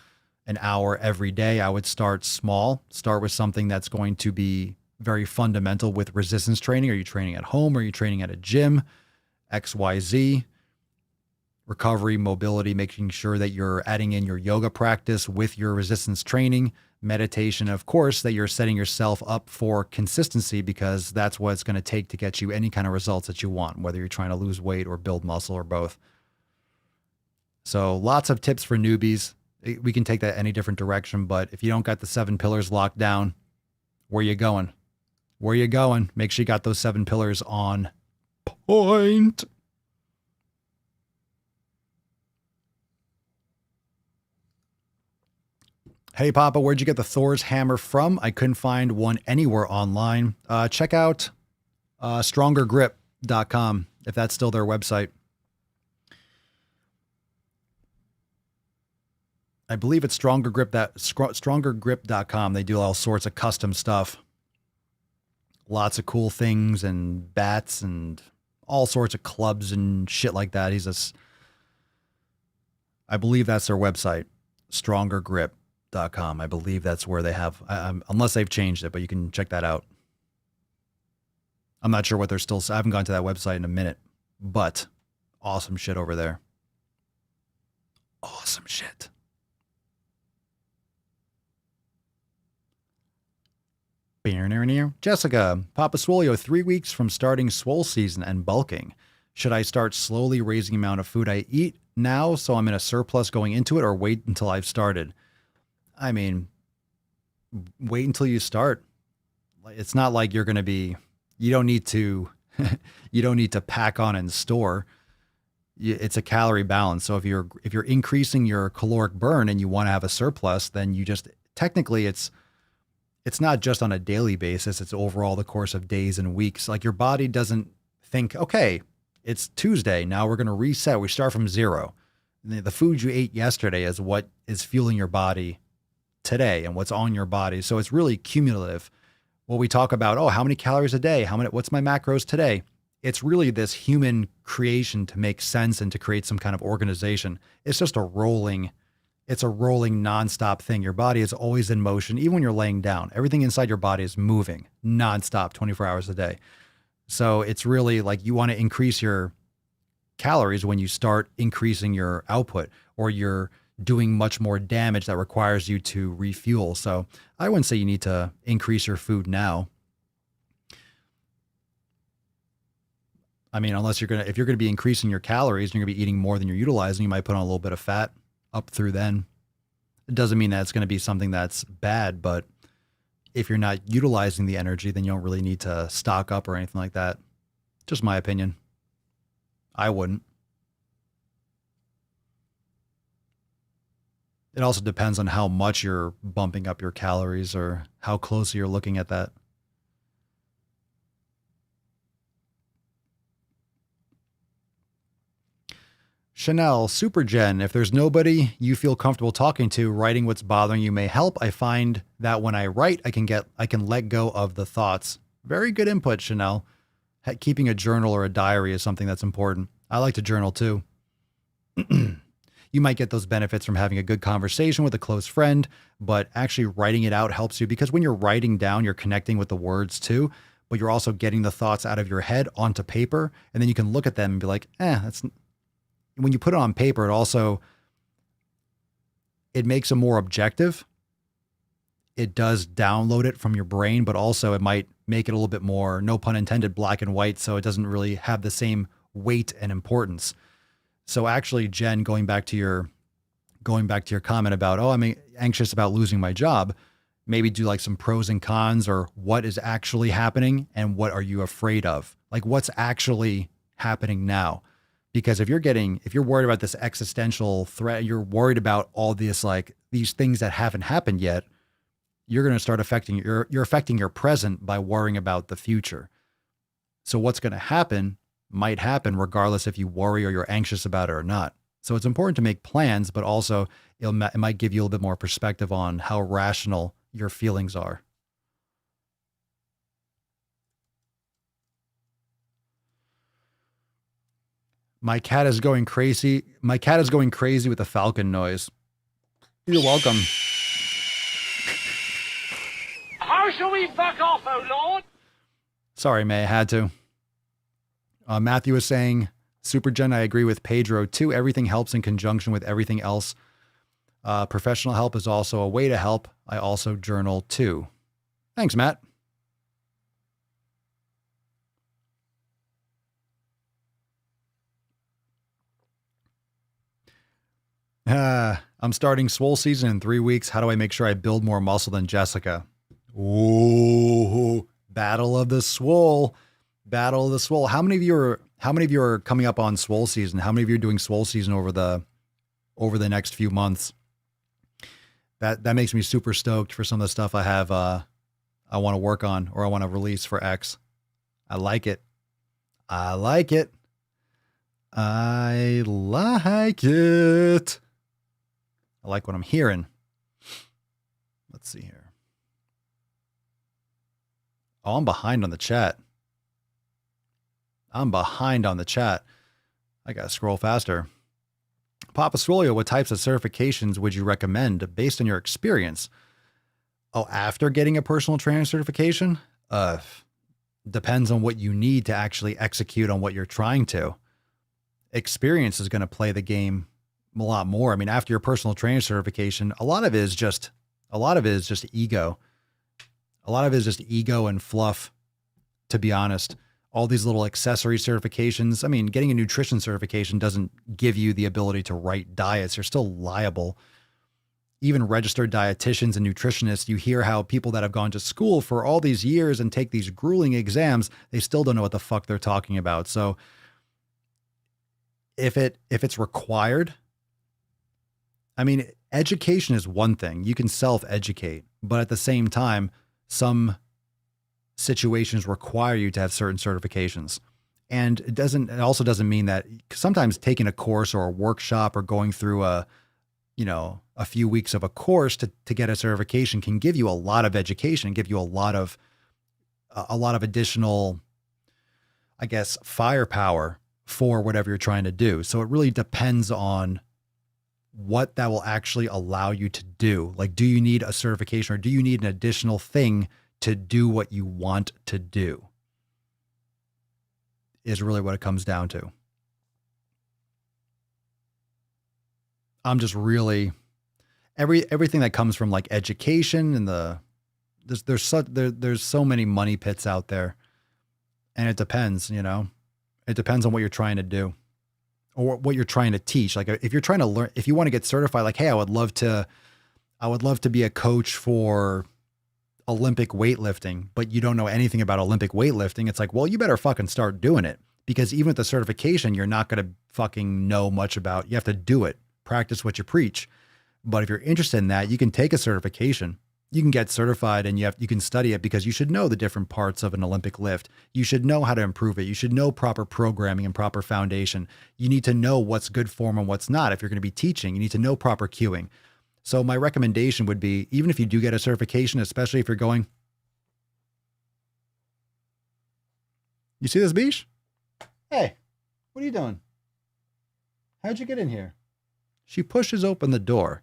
an hour every day. I would start small. Start with something that's going to be very fundamental with resistance training. Are you training at home? Are you training at a gym? XYZ. Recovery, mobility, making sure that you're adding in your yoga practice with your resistance training. Meditation, of course, that you're setting yourself up for consistency because that's what it's going to take to get you any kind of results that you want, whether you're trying to lose weight or build muscle or both. So lots of tips for newbies. We can take that any different direction, but if you don't got the 7 pillars locked down, where you going? Where you going? Make sure you got those 7 pillars on point. Hey, Papa, where'd you get the Thor's hammer from? I couldn't find one anywhere online. Check out strongergrip.com if that's still their website. I believe it's strongergrip.com. They do all sorts of custom stuff. Lots of cool things and bats and all sorts of clubs and shit like that. I believe that's their website, strongergrip.com. I believe that's where they have, unless they've changed it, but you can check that out. I'm not sure what they're still, I haven't gone to that website in a minute, but awesome shit over there. Awesome shit. Jessica, Papa Swolio, 3 weeks from starting swole season and bulking. Should I start slowly raising the amount of food I eat now so I'm in a surplus going into it, or wait until I've started? I mean, wait until you start. It's not like you're going to be, you don't need to, you don't need to pack on and store. It's a calorie balance. So if you're increasing your caloric burn and you want to have a surplus, then you just, technically it's not just on a daily basis. It's overall the course of days and weeks. Like your body doesn't think, okay, it's Tuesday. Now we're going to reset. We start from zero. The food you ate yesterday is what is fueling your body today and what's on your body. So it's really cumulative. What we talk about, oh, how many calories a day? What's my macros today? It's really this human creation to make sense and to create some kind of organization. It's just a rolling nonstop thing. Your body is always in motion, even when you're laying down. Everything inside your body is moving nonstop, 24 hours a day. So it's really like you want to increase your calories when you start increasing your output, or you're doing much more damage that requires you to refuel. So I wouldn't say you need to increase your food now. I mean, if you're going to be increasing your calories and you're going to be eating more than you're utilizing, you might put on a little bit of fat up through then. It doesn't mean that it's going to be something that's bad, but if you're not utilizing the energy, then you don't really need to stock up or anything like that. Just my opinion. I wouldn't. It also depends on how much you're bumping up your calories or how closely you're looking at that. Chanel, Super Jen, if there's nobody you feel comfortable talking to, writing what's bothering you may help. I find that when I write, I can let go of the thoughts. Very good input, Chanel. Keeping a journal or a diary is something that's important. I like to journal too. You might get those benefits from having a good conversation with a close friend, but actually writing it out helps you, because when you're writing down, you're connecting with the words too, but you're also getting the thoughts out of your head onto paper, and then you can look at them and be like, when you put it on paper, it makes it more objective. It does download it from your brain, but also it might make it a little bit more, no pun intended, black and white. So it doesn't really have the same weight and importance. So actually, Jen, going back to your comment about, oh, I'm anxious about losing my job, maybe do like some pros and cons, or what is actually happening and what are you afraid of? Like what's actually happening now? Because if you're worried about this existential threat, you're worried about all this, like these things that haven't happened yet, you're going to start affecting your present by worrying about the future. So what's going to happen might happen regardless if you worry or you're anxious about it or not. So it's important to make plans, but also it might give you a little bit more perspective on how rational your feelings are. My cat is going crazy. My cat is going crazy with the falcon noise. You're welcome. How shall we fuck off, oh Lord? Sorry, May, I had to. Matthew is saying, Super Jen, I agree with Pedro too. Everything helps in conjunction with everything else. Professional help is also a way to help. I also journal too. Thanks, Matt. I'm starting swole season in 3 weeks. How do I make sure I build more muscle than Jessica? Ooh, battle of the swole. Battle of the swole. How many of you are coming up on swole season? How many of you are doing swole season over the next few months? That makes me super stoked for some of the stuff I have I want to work on, or I want to release for X. I like it. I like it. I like it. I like what I'm hearing. Let's see here. Oh, I'm behind on the chat. I got to scroll faster. Papa Swolio, what types of certifications would you recommend based on your experience? Oh, after getting a personal trainer certification? Depends on what you need to actually execute on what you're trying to. Experience is going to play the game a lot more. I mean, after your personal trainer certification, a lot of it is just ego. A lot of it is just ego and fluff, to be honest. All these little accessory certifications. I mean, getting a nutrition certification doesn't give you the ability to write diets. You're still liable. Even registered dietitians and nutritionists, you hear how people that have gone to school for all these years and take these grueling exams, they still don't know what the fuck they're talking about. So if it's required, I mean, education is one thing. You can self-educate, but at the same time, some situations require you to have certain certifications. And it also doesn't mean that sometimes taking a course or a workshop or going through a few weeks of a course to get a certification can give you a lot of education, give you a lot of additional, I guess, firepower for whatever you're trying to do. So it really depends on what that will actually allow you to do. Like, do you need a certification or do you need an additional thing to do what you want to do? Is really what it comes down to. I'm just really everything that comes from like education and there's so many money pits out there, and it depends, it depends on what you're trying to do or what you're trying to teach. Like if you're trying to learn, if you want to get certified, like, hey, I would love to be a coach for Olympic weightlifting, but you don't know anything about Olympic weightlifting. It's like, well, you better fucking start doing it, because even with the certification, you're not going to fucking know much about. You have to do it. Practice what you preach. But if you're interested in that, you can take a certification. You can get certified and you can study it, because you should know the different parts of an Olympic lift. You should know how to improve it. You should know proper programming and proper foundation. You need to know what's good form and what's not. If you're going to be teaching, you need to know proper cueing. So my recommendation would be, even if you do get a certification, especially if you're going, you see this beach? Hey, what are you doing? How'd you get in here? She pushes open the door.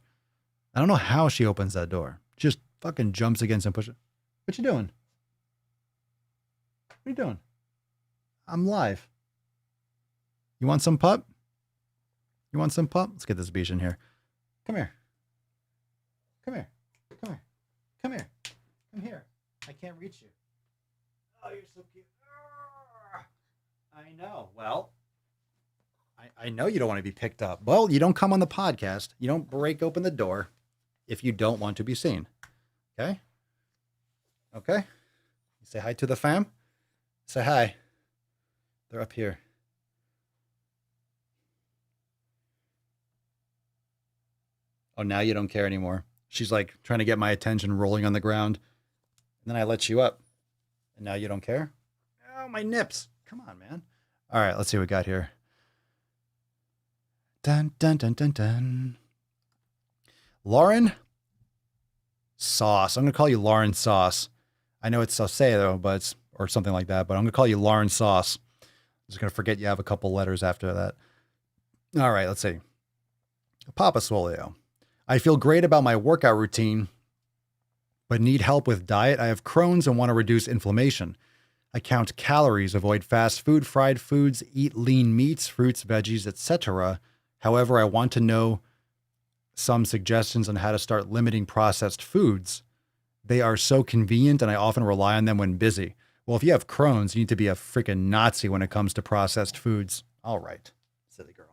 I don't know how she opens that door. Just fucking jumps against and pushes. What you doing? What are you doing? I'm live. You want some pup? You want some pup? Let's get this beach in here. Come here. Come here. Come here. Come here. Come here. I can't reach you. Oh, you're so cute. I know. Well, I know you don't want to be picked up. Well, you don't come on the podcast. You don't break open the door if you don't want to be seen. Okay? Okay? You say hi to the fam? Say hi. They're up here. Oh, now you don't care anymore. She's like trying to get my attention, rolling on the ground. And then I let you up. And now you don't care? Oh, my nips. Come on, man. All right, let's see what we got here. Dun, dun, dun, dun, dun. Lauren Sauce. I'm going to call you Lauren Sauce. I know it's Saucedo, but or something like that, but I'm going to call you Lauren Sauce. I'm just going to forget you have a couple letters after that. All right, let's see. Papa Swolio. I feel great about my workout routine, but need help with diet. I have Crohn's and want to reduce inflammation. I count calories, avoid fast food, fried foods, eat lean meats, fruits, veggies, etc. However, I want to know some suggestions on how to start limiting processed foods. They are so convenient and I often rely on them when busy. Well, if you have Crohn's, you need to be a freaking Nazi when it comes to processed foods. All right, silly girl.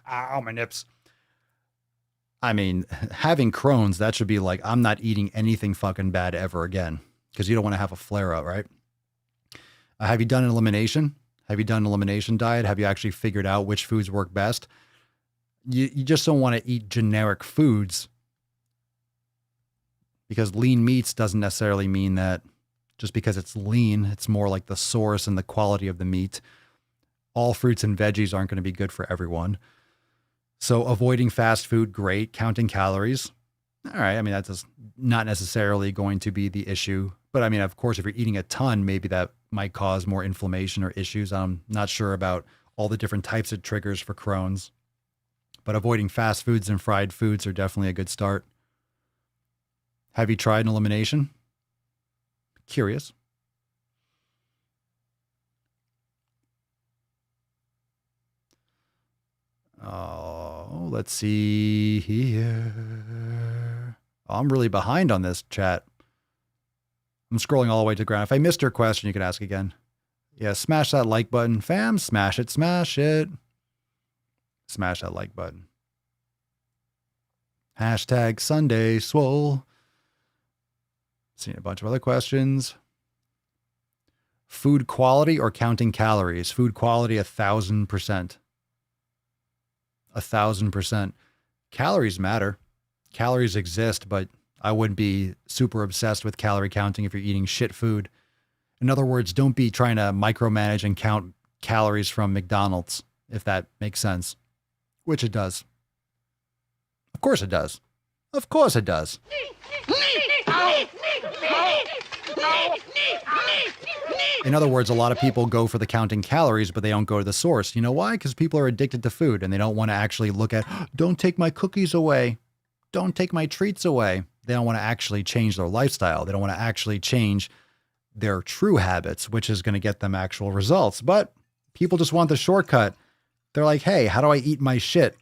Ow, my nips. I mean, having Crohn's, that should be like, I'm not eating anything fucking bad ever again, because you don't want to have a flare up, right? Have you done an elimination? Have you done an elimination diet? Have you actually figured out which foods work best? You just don't want to eat generic foods, because lean meats doesn't necessarily mean that just because it's lean, it's more like the source and the quality of the meat. All fruits and veggies aren't going to be good for everyone. So avoiding fast food, great. Counting calories. All right. I mean, that's just not necessarily going to be the issue. But I mean, of course, if you're eating a ton, maybe that might cause more inflammation or issues. I'm not sure about all the different types of triggers for Crohn's. But avoiding fast foods and fried foods are definitely a good start. Have you tried an elimination? Curious. Oh, let's see here. Oh, I'm really behind on this, chat. I'm scrolling all the way to the ground. If I missed your question, you could ask again. Yeah, smash that like button, fam. Smash it, smash it. Smash that like button. Hashtag Sunday Swole. Seeing a bunch of other questions. Food quality or counting calories? Food quality, 1,000%. 1,000%. Calories matter. Calories exist, but I wouldn't be super obsessed with calorie counting if you're eating shit food. In other words, don't be trying to micromanage and count calories from McDonald's, if that makes sense. Which it does. Of course it does. Of course it does. In other words, a lot of people go for the counting calories, but they don't go to the source. You know why? Because people are addicted to food and they don't want to actually look at, don't take my cookies away. Don't take my treats away. They don't want to actually change their lifestyle. They don't want to actually change their true habits, which is going to get them actual results. But people just want the shortcut. They're like, hey, how do I eat my shit?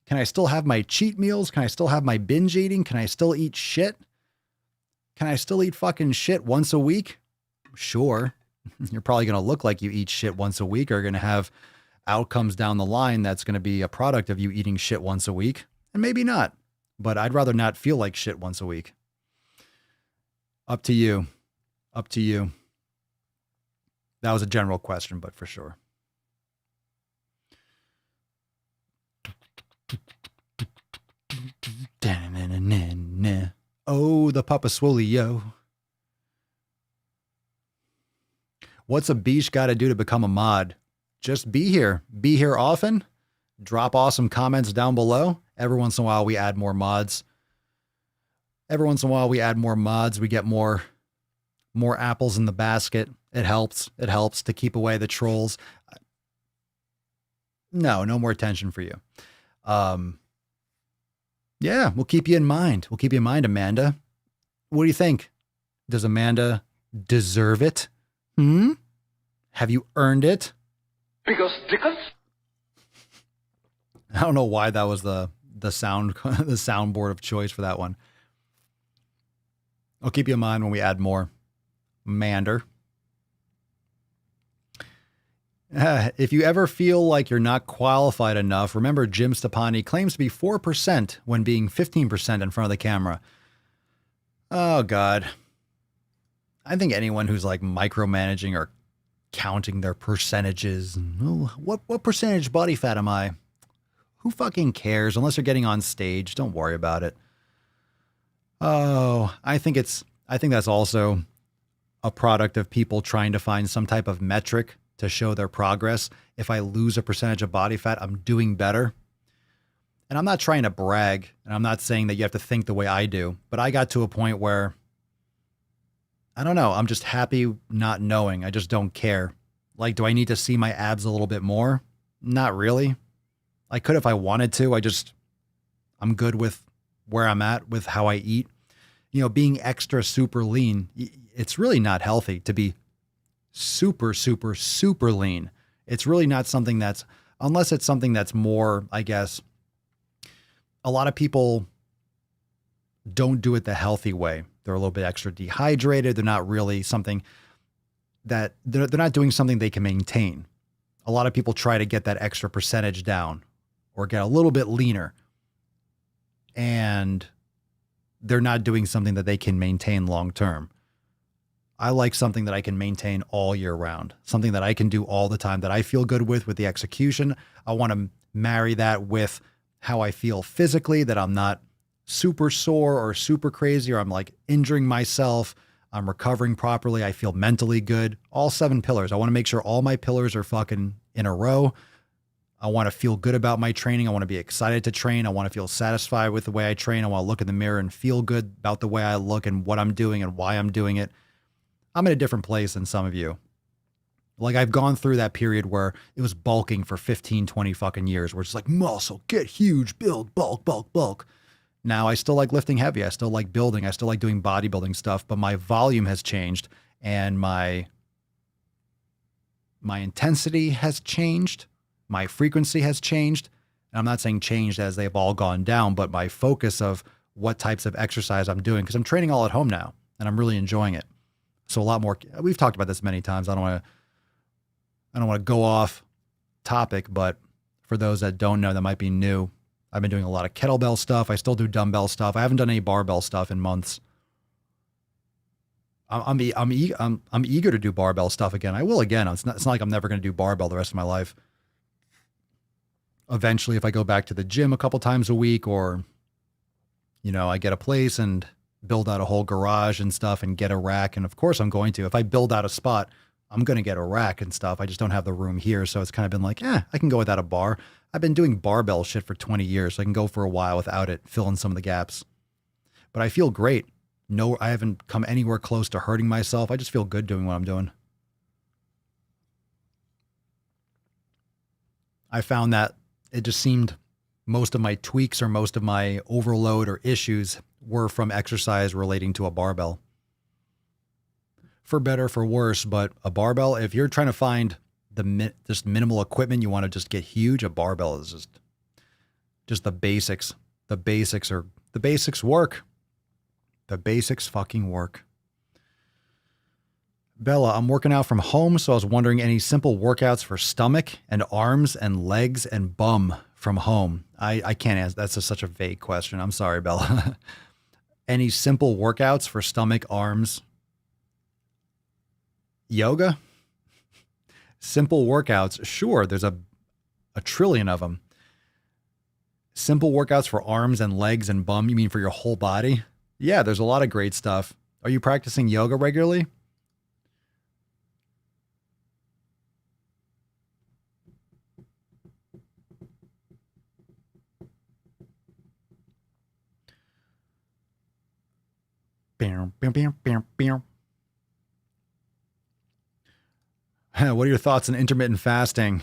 Can I still have my cheat meals? Can I still have my binge eating? Can I still eat shit? Can I still eat fucking shit once a week? Sure. You're probably going to look like you eat shit once a week, or you're going to have outcomes down the line that's going to be a product of you eating shit once a week. And maybe not, but I'd rather not feel like shit once a week. Up to you. Up to you. That was a general question, but for sure. Oh, the Papa Swolio. What's a beach got to do to become a mod? Just be here. Be here often. Drop awesome comments down below. Every once in a while, we add more mods. Every once in a while, we add more mods. We get more apples in the basket. It helps. It helps to keep away the trolls. No more attention for you. Yeah, we'll keep you in mind. We'll keep you in mind, Amanda. What do you think? Does Amanda deserve it? Have you earned it? Because Dickens? I don't know why that was the sound the soundboard of choice for that one. I'll keep you in mind when we add more. Mander. If you ever feel like you're not qualified enough, remember Jim Stepani claims to be 4% when being 15% in front of the camera. Oh, God. I think anyone who's like micromanaging or counting their percentages, what percentage body fat am I? Who fucking cares? Unless you're getting on stage, don't worry about it. Oh, I think that's also a product of people trying to find some type of metric to show their progress. If I lose a percentage of body fat, I'm doing better. And I'm not trying to brag, and I'm not saying that you have to think the way I do, but I got to a point where, I don't know, I'm just happy not knowing. I just don't care. Like, do I need to see my abs a little bit more? Not really. I could if I wanted to. I'm good with where I'm at with how I eat. You know, being extra super lean, it's really not healthy to be super, super, super lean. It's really not something that's, unless it's something that's more, I guess, a lot of people don't do it the healthy way. They're a little bit extra dehydrated. They're not really something that they're not doing something they can maintain. A lot of people try to get that extra percentage down or get a little bit leaner, and they're not doing something that they can maintain long term. I like something that I can maintain all year round, something that I can do all the time, that I feel good with the execution. I want to marry that with how I feel physically, that I'm not super sore or super crazy, or I'm like injuring myself. I'm recovering properly. I feel mentally good. All 7 pillars. I want to make sure all my pillars are fucking in a row. I want to feel good about my training. I want to be excited to train. I want to feel satisfied with the way I train. I want to look in the mirror and feel good about the way I look and what I'm doing and why I'm doing it. I'm in a different place than some of you. Like, I've gone through that period where it was bulking for 15, 20 fucking years, where it's like muscle, get huge, build, bulk, bulk, bulk. Now I still like lifting heavy. I still like building. I still like doing bodybuilding stuff, but my volume has changed and my intensity has changed. My frequency has changed. And I'm not saying changed as they've all gone down, but my focus of what types of exercise I'm doing because I'm training all at home now and I'm really enjoying it. So a lot more, we've talked about this many times. I don't want to go off topic, but for those that don't know, that might be new. I've been doing a lot of kettlebell stuff. I still do dumbbell stuff. I haven't done any barbell stuff in months. I'm eager to do barbell stuff again. I will again. It's not like I'm never going to do barbell the rest of my life. Eventually, if I go back to the gym a couple times a week, or, I get a place and build out a whole garage and stuff and get a rack. And of course I'm going to, if I build out a spot, I'm going to get a rack and stuff. I just don't have the room here. So it's kind of been like, I can go without a bar. I've been doing barbell shit for 20 years. So I can go for a while without it, fill in some of the gaps, but I feel great. No, I haven't come anywhere close to hurting myself. I just feel good doing what I'm doing. I found that it just seemed most of my tweaks or most of my overload or issues were from exercise relating to a barbell. For better, for worse, but a barbell, if you're trying to find just minimal equipment, you want to just get huge, a barbell is just the basics. The basics work. The basics fucking work. Bella, I'm working out from home, so I was wondering any simple workouts for stomach and arms and legs and bum from home. I can't answer. That's such a vague question. I'm sorry, Bella. Any simple workouts for stomach, arms, yoga? Simple workouts. Sure, there's a trillion of them. Simple workouts for arms and legs and bum. You mean for your whole body? Yeah, there's a lot of great stuff. Are you practicing yoga regularly? What are your thoughts on intermittent fasting?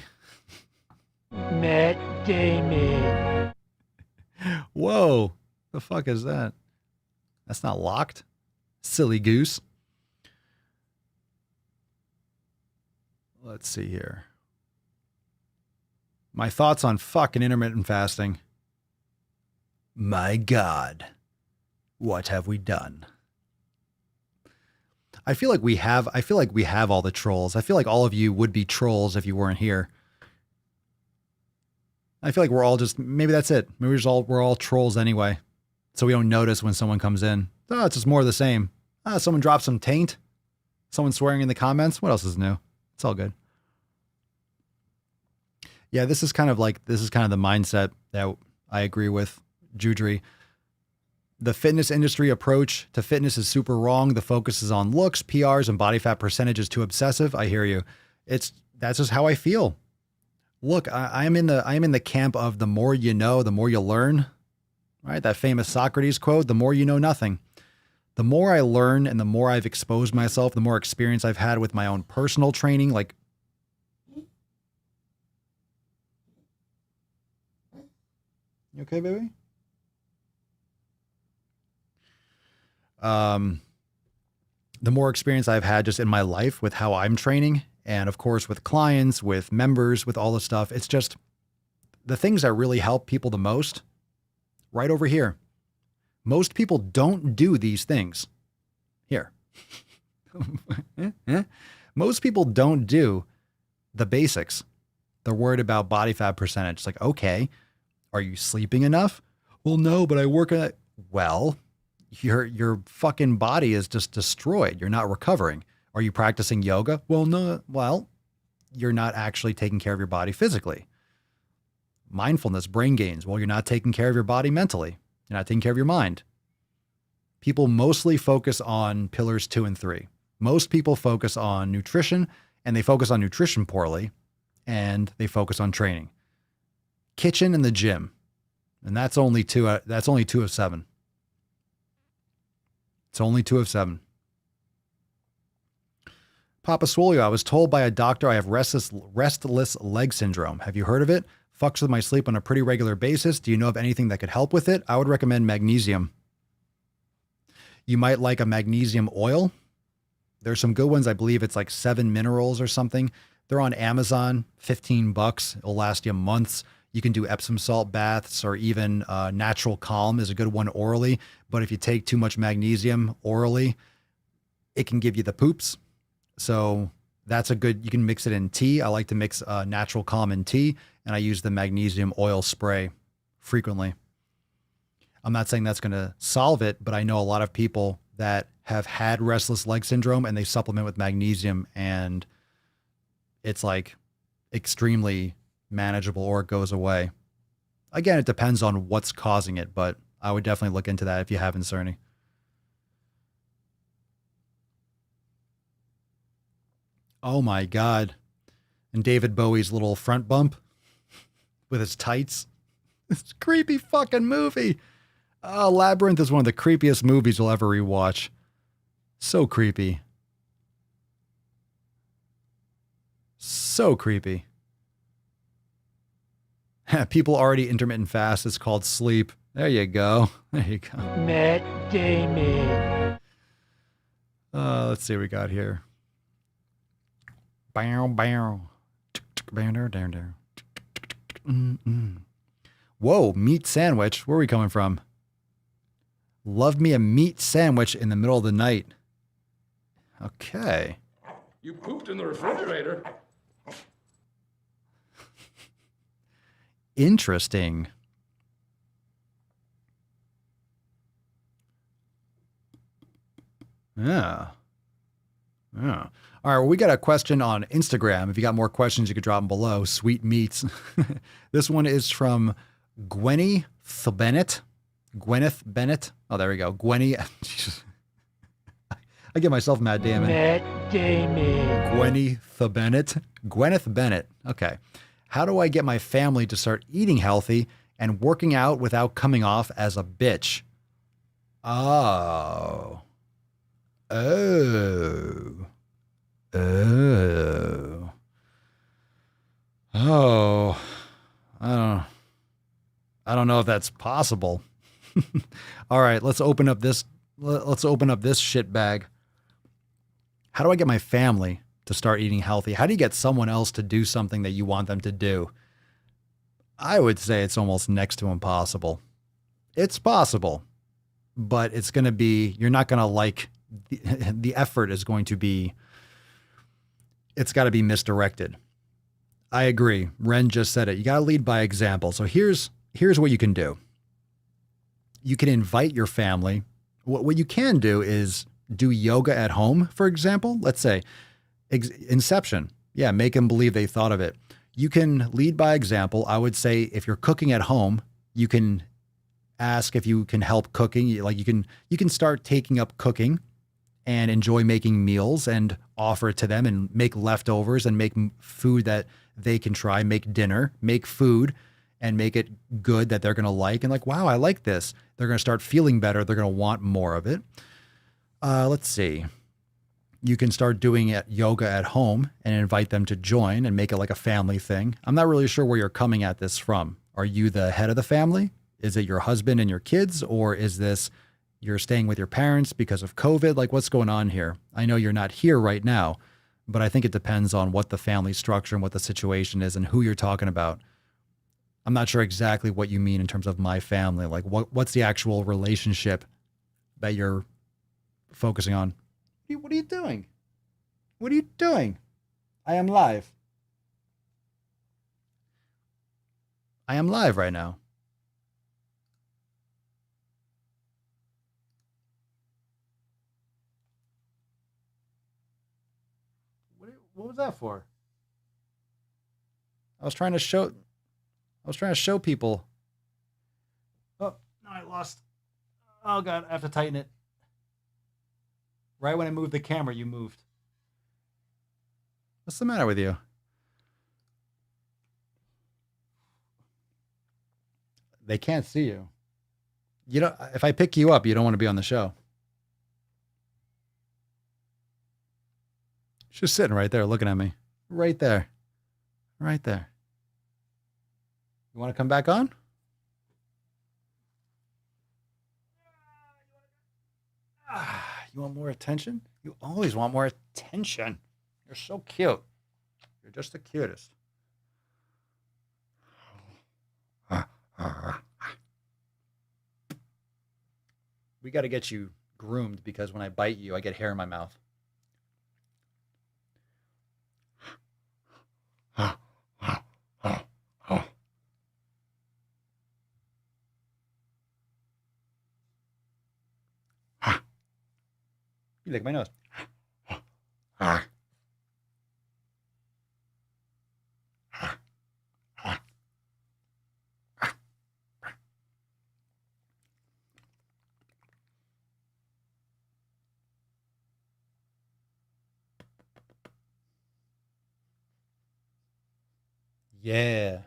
Matt Damon. Whoa, the fuck is that? That's not locked. Silly goose. Let's see here. My thoughts on fucking intermittent fasting. My God, what have we done? I feel like we have all the trolls. I feel like all of you would be trolls if you weren't here. I feel like we're all just, maybe that's it. Maybe we're all trolls anyway. So we don't notice when someone comes in. Oh, it's just more of the same. Someone drops some taint. Someone swearing in the comments. What else is new? It's all good. Yeah, this is kind of the mindset that I agree with Judry. The fitness industry approach to fitness is super wrong. The focus is on looks, PRs, and body fat percentage is too obsessive. I hear you. That's just how I feel. Look, I'm in the camp of the more you know, the more you learn. Right? That famous Socrates quote, the more you know nothing. The more I learn and the more I've exposed myself, the more experience I've had with my own personal training. Like, you okay, baby? The more experience I've had just in my life with how I'm training, and of course with clients, with members, with all the stuff, it's just the things that really help people the most right over here. Most people don't do these things. Here. Most people don't do the basics. They're worried about body fat percentage. It's like, okay, are you sleeping enough? Well, no, but I work at it. Well, your fucking body is just destroyed. You're not recovering. Are you practicing yoga? Well, no. Well, you're not actually taking care of your body physically. Mindfulness, brain gains. Well, you're not taking care of your body mentally. You're not taking care of your mind. People mostly focus on pillars 2 and 3. Most people focus on nutrition, and they focus on nutrition poorly, and they focus on training. Kitchen and the gym. And that's only two of 7. It's only 2 of 7. Papa Swolio, I was told by a doctor I have restless leg syndrome. Have you heard of it? Fucks with my sleep on a pretty regular basis. Do you know of anything that could help with it? I would recommend magnesium. You might like a magnesium oil. There's some good ones. I believe it's like 7 minerals or something. They're on Amazon, $15. It'll last you months. You can do Epsom salt baths, or even Natural Calm is a good one orally. But if you take too much magnesium orally, it can give you the poops. So that's a good, you can mix it in tea. I like to mix Natural Calm in tea, and I use the magnesium oil spray frequently. I'm not saying that's going to solve it, but I know a lot of people that have had restless leg syndrome and they supplement with magnesium, and it's like extremely manageable, or it goes away. Again, it depends on what's causing it, but I would definitely look into that if you haven't, Cerny. Oh my God. And David Bowie's little front bump with his tights. It's a creepy fucking movie. Oh, Labyrinth is one of the creepiest movies you'll ever rewatch. So creepy. So creepy. People already intermittent fast. It's called sleep. There you go. There you go. Matt Damon. Let's see what we got here. Bow, bow. Whoa, meat sandwich. Where are we coming from? Love me a meat sandwich in the middle of the night. Okay. You pooped in the refrigerator. Interesting. Yeah. Yeah. All right. Well, we got a question on Instagram. If you got more questions, you could drop them below. Sweet meats. This one is from Gwyneth Bennett. Gwyneth Bennett. Oh, there we go. Gwenny. I get myself Matt Damon. Matt Damon. Gwyneth Bennett. Gwyneth Bennett. Okay. How do I get my family to start eating healthy and working out without coming off as a bitch? Oh. Oh. Oh. Oh. I don't know if that's possible. All right, let's open up this shit bag. How do I get my family to start eating healthy? How do you get someone else to do something that you want them to do? I would say it's almost next to impossible. It's possible, but it's going to be, you're not going to like, the effort is going to be, it's got to be misdirected. I agree. Ren just said it. You got to lead by example. So here's what you can do. You can invite your family. What you can do is do yoga at home, for example. Let's say Inception. Yeah, make them believe they thought of it. You can lead by example. I would say if you're cooking at home, you can ask if you can help cooking. Like you can start taking up cooking and enjoy making meals and offer it to them and make leftovers and make food that they can try, make dinner, make food and make it good that they're going to like. And like, wow, I like this. They're going to start feeling better. They're going to want more of it. Let's see. You can start doing yoga at home and invite them to join and make it like a family thing. I'm not really sure where you're coming at this from. Are you the head of the family? Is it your husband and your kids? Or is this you're staying with your parents because of COVID? Like what's going on here? I know you're not here right now, but I think it depends on what the family structure and what the situation is and who you're talking about. I'm not sure exactly what you mean in terms of my family. Like what's the actual relationship that you're focusing on? What are you doing? What are you doing? I am live. I am live right now. What was that for? I was trying to show people. Oh, no, I lost. Oh, God, I have to tighten it. Right when I moved the camera, you moved. What's the matter with you? They can't see you. You know, if I pick you up, you don't want to be on the show. She's sitting right there looking at me. Right there. Right there. You want to come back on? You want more attention? You always want more attention. You're so cute. You're just the cutest. We got to get you groomed because when I bite you, I get hair in my mouth. You lick my nose. Yeah.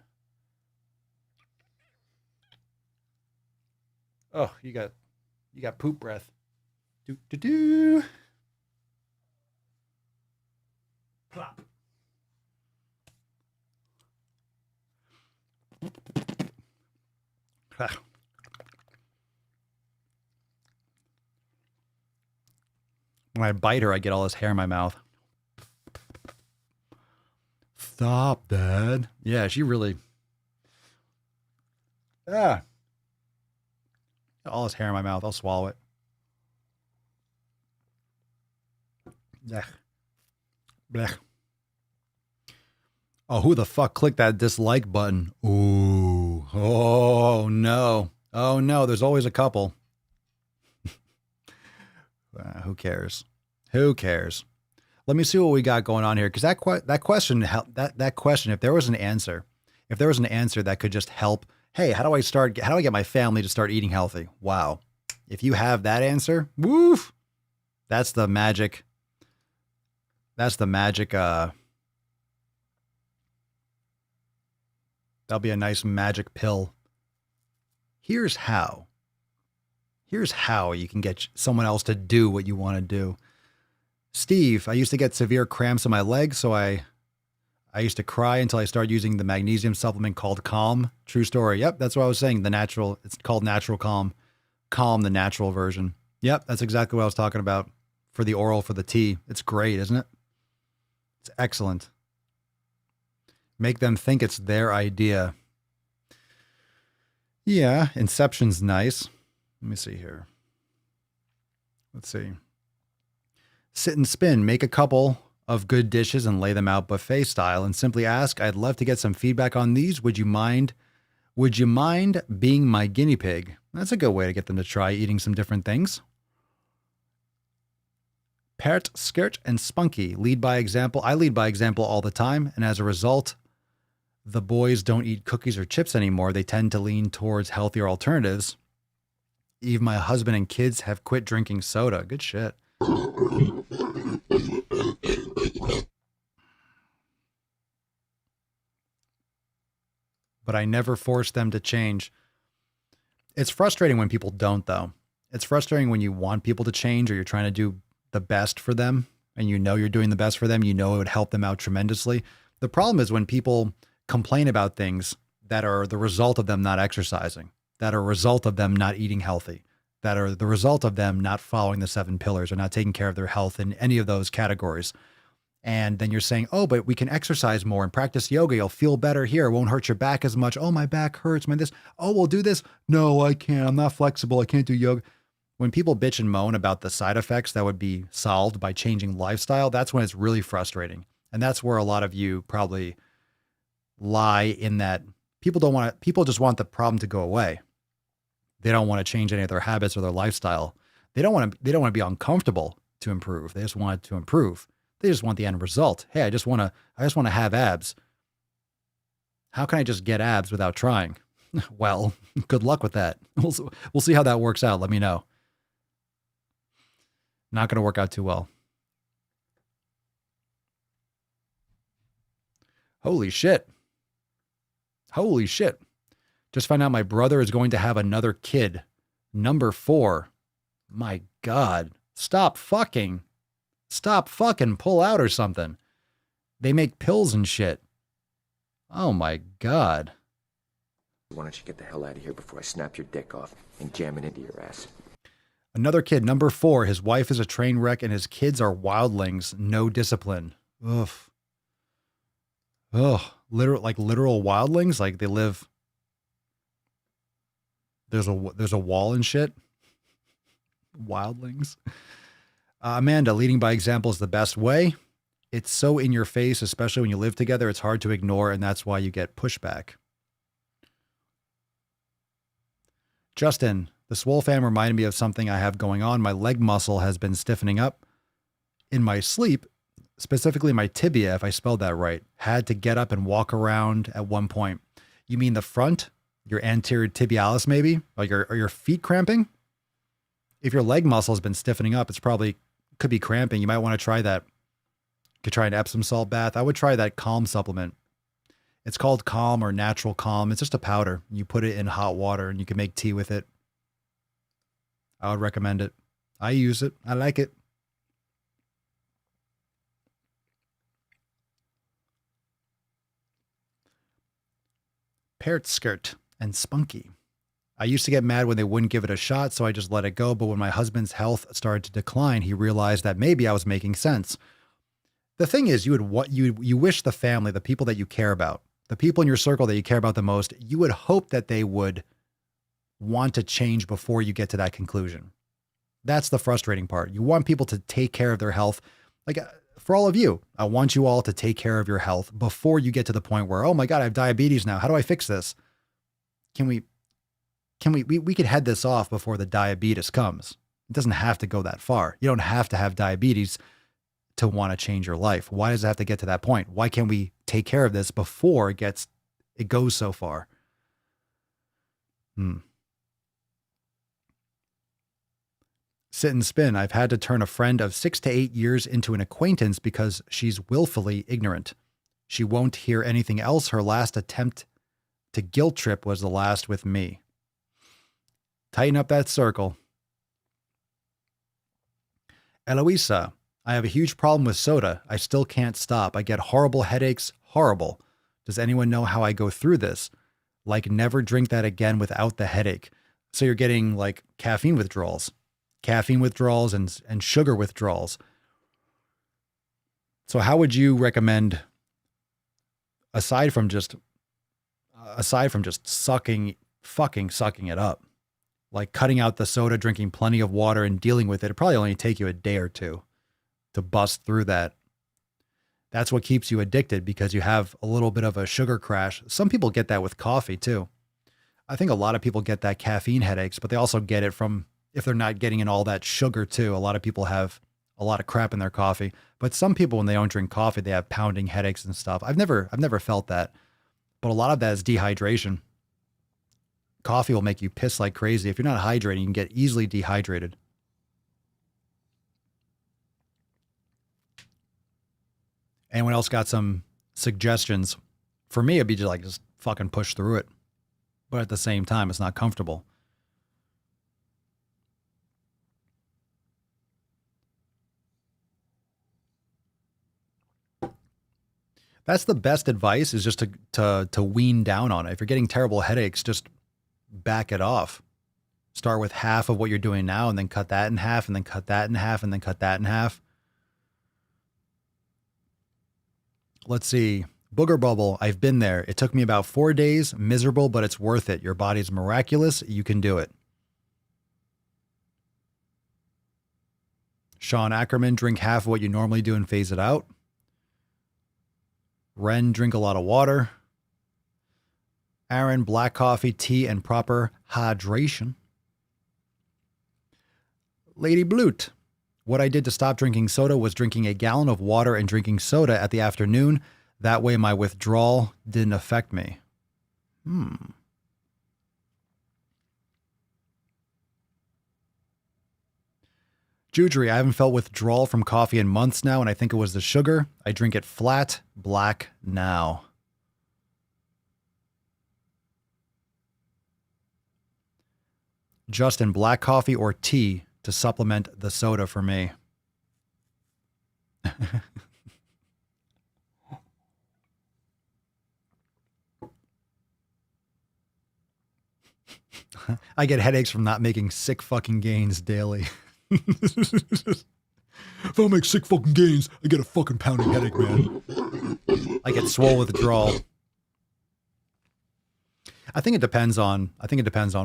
Oh, you got poop breath. Do do do. Plop. When I bite her, I get all this hair in my mouth. Stop, Dad. Yeah, she really. Ah. All this hair in my mouth. I'll swallow it. Blech. Blech. Oh, who the fuck clicked that dislike button? Ooh. Oh, no. Oh, no. There's always a couple. Who cares? Who cares? Let me see what we got going on here. Because that question, if there was an answer that could just help, hey, how do I get my family to start eating healthy? Wow. If you have that answer, woof, that's the magic. That'll be a nice magic pill. Here's how you can get someone else to do what you want to do. Steve, I used to get severe cramps in my legs, so I used to cry until I started using the magnesium supplement called Calm. True story. Yep, that's what I was saying. It's called Natural Calm. Calm, the natural version. Yep, that's exactly what I was talking about for the oral, for the tea. It's great, isn't it? It's excellent. Make them think it's their idea. Yeah, Inception's nice. Let me see here. Let's see. Sit and spin. Make a couple of good dishes and lay them out buffet style and simply ask, I'd love to get some feedback on these. Would you mind being my guinea pig? That's a good way to get them to try eating some different things. Parrot, Skirt, and Spunky lead by example. I lead by example all the time, and as a result, the boys don't eat cookies or chips anymore. They tend to lean towards healthier alternatives. Even my husband and kids have quit drinking soda. Good shit. But I never force them to change. It's frustrating when people don't, though. It's frustrating when you want people to change or you're trying to do the best for them and you know you're doing the best for them. You know it would help them out tremendously. The problem is when people complain about things that are the result of them not exercising, that are a result of them not eating healthy, that are the result of them not following the 7 pillars or not taking care of their health in any of those categories. And then you're saying, oh, but we can exercise more and practice yoga. You'll feel better here. It won't hurt your back as much. Oh, my back hurts. My this. Oh, we'll do this. No, I can't. I'm not flexible. I can't do yoga. When people bitch and moan about the side effects that would be solved by changing lifestyle, that's when it's really frustrating. And that's where a lot of you probably lie in that people just want the problem to go away. They don't want to change any of their habits or their lifestyle. They don't want to be uncomfortable to improve. They just want it to improve. They just want the end result. Hey, I just want to have abs. How can I just get abs without trying? Well, good luck with that. We'll see how that works out. Let me know. Not going to work out too well. Holy shit. Holy shit. Just found out my brother is going to have another kid. Number 4. My God. Stop fucking. Pull out or something. They make pills and shit. Oh my God. Why don't you get the hell out of here before I snap your dick off and jam it into your ass? Another kid, number 4. His wife is a train wreck and his kids are wildlings. No discipline. Ugh. Ugh. Literal wildlings? Like they live There's a wall and shit. Wildlings. Amanda, leading by example is the best way. It's so in your face, especially when you live together. It's hard to ignore, and that's why you get pushback. Justin, the Swole fam reminded me of something I have going on. My leg muscle has been stiffening up in my sleep, specifically my tibia, if I spelled that right. Had to get up and walk around at one point. You mean the front? Your anterior tibialis, maybe? Like your feet cramping? If your leg muscle has been stiffening up, it's probably could be cramping. You might want to try that. You could try an Epsom salt bath. I would try that Calm supplement. It's called Calm or Natural Calm. It's just a powder. You put it in hot water and you can make tea with it. I would recommend it. I use it. I like it. Parrot skirt and spunky. I used to get mad when they wouldn't give it a shot, so I just let it go. But when my husband's health started to decline, he realized that maybe I was making sense. The thing is, you wish the family, the people that you care about, the people in your circle that you care about the most, you would hope that they would want to change before you get to that conclusion. That's the frustrating part. You want people to take care of their health. Like for all of you, I want you all to take care of your health before you get to the point where, oh my God, I have diabetes now. How do I fix this? We could head this off before the diabetes comes. It doesn't have to go that far. You don't have to have diabetes to want to change your life. Why does it have to get to that point? Why can't we take care of this before it goes so far? Sit and spin. I've had to turn a friend of 6 to 8 years into an acquaintance because she's willfully ignorant. She won't hear anything else. Her last attempt to guilt trip was the last with me. Tighten up that circle. Eloisa, I have a huge problem with soda. I still can't stop. I get horrible headaches. Horrible. Does anyone know how I go through this? Like never drink that again without the headache. So you're getting like caffeine withdrawals and sugar withdrawals. So how would you recommend, aside from just sucking it up, like cutting out the soda, drinking plenty of water and dealing with it? It'd probably only take you a day or two to bust through that. That's what keeps you addicted, because you have a little bit of a sugar crash. Some people get that with coffee too. I think a lot of people get that caffeine headaches, but they also get it from, if they're not getting in all that sugar too. A lot of people have a lot of crap in their coffee, but some people, when they don't drink coffee, they have pounding headaches and stuff. I've never felt that, but a lot of that is dehydration. Coffee will make you piss like crazy. If you're not hydrating, you can get easily dehydrated. Anyone else got some suggestions? For me, it'd be just fucking push through it. But at the same time, it's not comfortable. That's the best advice, is just to wean down on it. If you're getting terrible headaches, just back it off. Start with half of what you're doing now, and then cut that in half, and then cut that in half, and then cut that in half. Let's see. Booger Bubble, I've been there. It took me about 4 days. Miserable, but it's worth it. Your body's miraculous. You can do it. Sean Ackerman, drink half of what you normally do and phase it out. Ren, drink a lot of water. Aaron, black coffee, tea, and proper hydration. Lady Blute, what I did to stop drinking soda was drinking a gallon of water and drinking soda at the afternoon. That way my withdrawal didn't affect me. Judery, I haven't felt withdrawal from coffee in months now, and I think it was the sugar. I drink it flat, black now. Justin, black coffee or tea to supplement the soda for me. I get headaches from not making sick fucking gains daily. If I don't make sick fucking gains, I get a fucking pounding headache, man. I get swole withdrawal. I think it depends on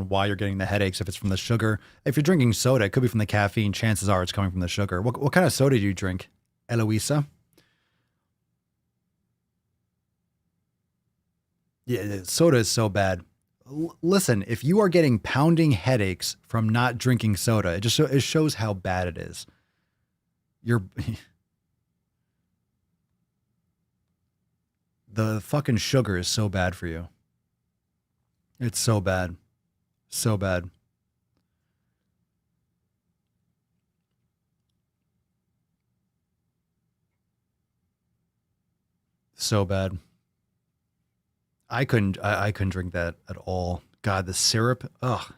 why you're getting the headaches. If it's from the sugar, if you're drinking soda, it could be from the caffeine. Chances are it's coming from the sugar. What kind of soda do you drink, Eloisa? Yeah, soda is so bad. Listen, if you are getting pounding headaches from not drinking soda, it shows how bad it is. The fucking sugar is so bad for you. It's so bad. So bad. So bad. I couldn't drink that at all. God, the syrup. Ugh.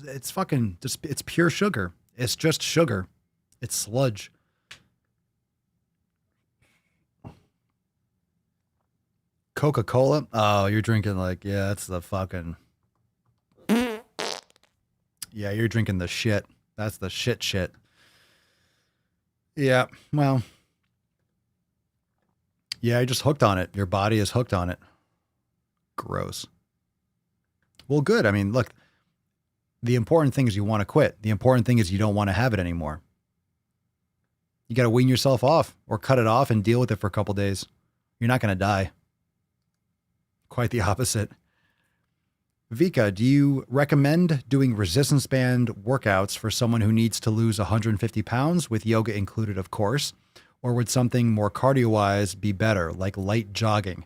It's fucking just, it's pure sugar. It's just sugar. It's sludge. Coca-Cola? Oh, you're drinking like, yeah, that's the fucking... Yeah, you're drinking the shit. That's the shit. Yeah, well... Yeah, you're just hooked on it. Your body is hooked on it. Gross. Well, good. I mean, look, the important thing is you want to quit. The important thing is you don't want to have it anymore. You got to wean yourself off or cut it off and deal with it for a couple days. You're not going to die. Quite the opposite. Vika, do you recommend doing resistance band workouts for someone who needs to lose 150 pounds, with yoga included, of course? Or would something more cardio-wise be better, like light jogging?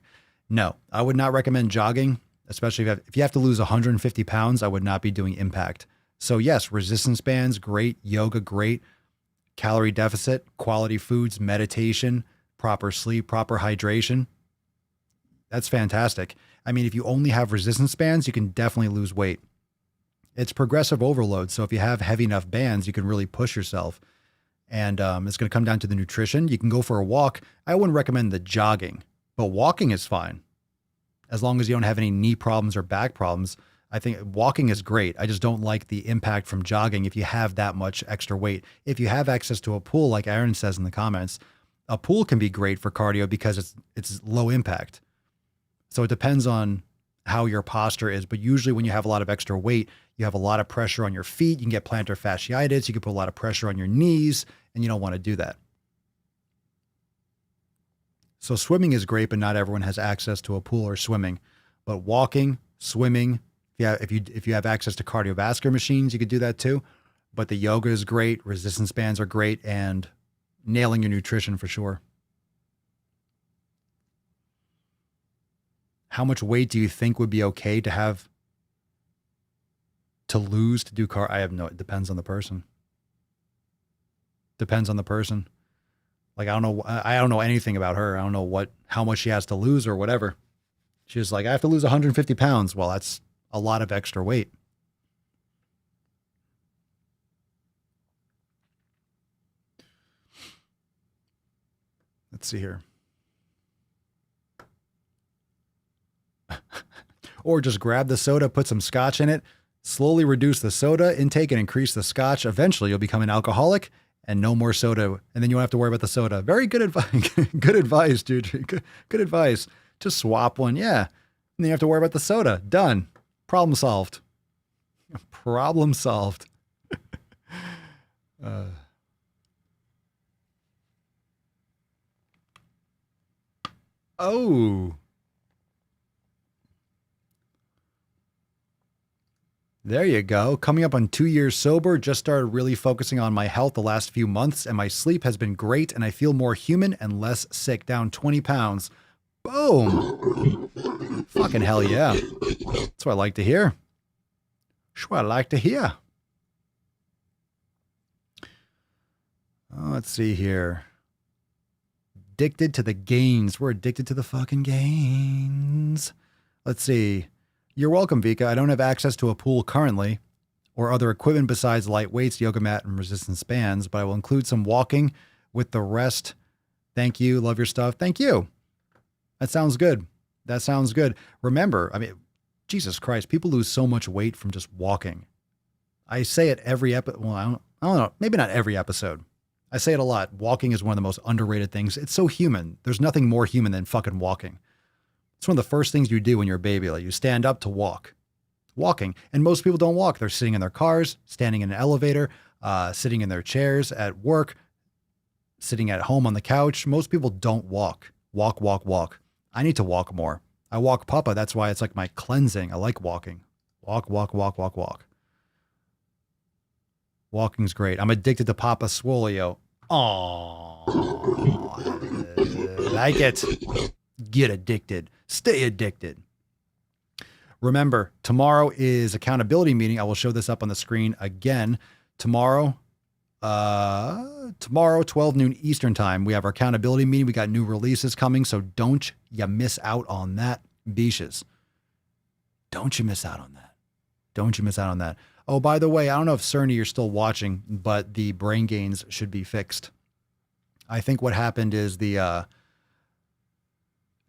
No, I would not recommend jogging, especially if you have to lose 150 pounds. I would not be doing impact. So yes, resistance bands, great. Yoga, great. Calorie deficit, quality foods, meditation, proper sleep, proper hydration. That's fantastic. I mean, if you only have resistance bands, you can definitely lose weight. It's progressive overload. So if you have heavy enough bands, you can really push yourself. And it's going to come down to the nutrition. You can go for a walk. I wouldn't recommend the jogging, but walking is fine. As long as you don't have any knee problems or back problems, I think walking is great. I just don't like the impact from jogging if you have that much extra weight. If you have access to a pool, like Aaron says in the comments, a pool can be great for cardio because it's low impact. So it depends on how your posture is. But usually when you have a lot of extra weight, you have a lot of pressure on your feet. You can get plantar fasciitis. You can put a lot of pressure on your knees, and you don't want to do that. So swimming is great, but not everyone has access to a pool or swimming. But walking, swimming, if you have access to cardiovascular machines, you could do that too. But the yoga is great. Resistance bands are great, and nailing your nutrition for sure. How much weight do you think would be okay to have to lose to do I have no, it depends on the person. Depends on the person. Like, I don't know anything about her. I don't know how much she has to lose or whatever. She's like, I have to lose 150 pounds. Well, that's a lot of extra weight. Let's see here. Or just grab the soda, put some scotch in it, slowly reduce the soda intake and increase the scotch. Eventually you'll become an alcoholic and no more soda. And then you won't have to worry about the soda. Very good advice. Good advice, dude. Good advice. Just swap one. Yeah. And then you have to worry about the soda. Done. Problem solved. Problem solved. Oh. There you go. Coming up on 2 years sober, just started really focusing on my health the last few months, and my sleep has been great, and I feel more human and less sick, down 20 pounds. Boom. Fucking hell yeah. That's what I like to hear. That's what I like to hear. Let's see here. Addicted to the gains. We're addicted to the fucking gains. Let's see. You're welcome, Vika. I don't have access to a pool currently or other equipment besides light weights, yoga mat, and resistance bands, but I will include some walking with the rest. Thank you. Love your stuff. Thank you. That sounds good. That sounds good. Remember, I mean, Jesus Christ, people lose so much weight from just walking. I say it every episode. Well, I don't know. Maybe not every episode. I say it a lot. Walking is one of the most underrated things. It's so human. There's nothing more human than fucking walking. It's one of the first things you do when you're a baby. Like, you stand up to walk. Walking. And most people don't walk. They're sitting in their cars, standing in an elevator, sitting in their chairs at work, sitting at home on the couch. Most people don't walk. Walk. I need to walk more. I walk Papa. That's why it's like my cleansing. I like walking. Walk. Walking's great. I'm addicted to Papa Swolio. Oh, like it. Get addicted. Stay addicted. Remember, tomorrow is accountability meeting. I will show this up on the screen again. Tomorrow, 12 noon Eastern time, we have our accountability meeting. We got new releases coming, so don't you miss out on that, beaches. Don't you miss out on that. Don't you miss out on that. Oh, by the way, I don't know if Cerny, you're still watching, but the brain gains should be fixed. I think what happened is the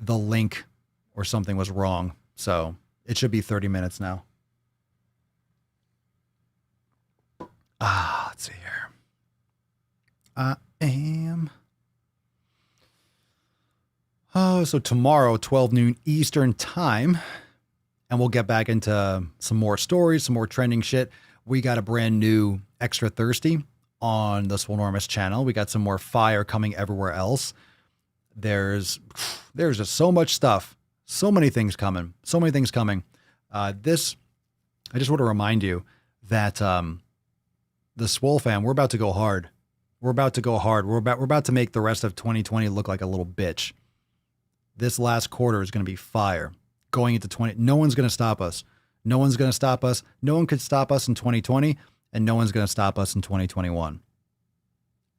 link or something was wrong. So it should be 30 minutes now. Let's see here. So tomorrow, 12 noon Eastern time, and we'll get back into some more stories, some more trending shit. We got a brand new Extra Thirsty on the Swolenormous channel. We got some more fire coming everywhere else. There's just so much stuff. So many things coming. I just want to remind you that the Swole fam, we're about to go hard. We're about to make the rest of 2020 look like a little bitch. This last quarter is going to be fire. Going into 20, no one's going to stop us. No one could stop us in 2020, and no one's going to stop us in 2021.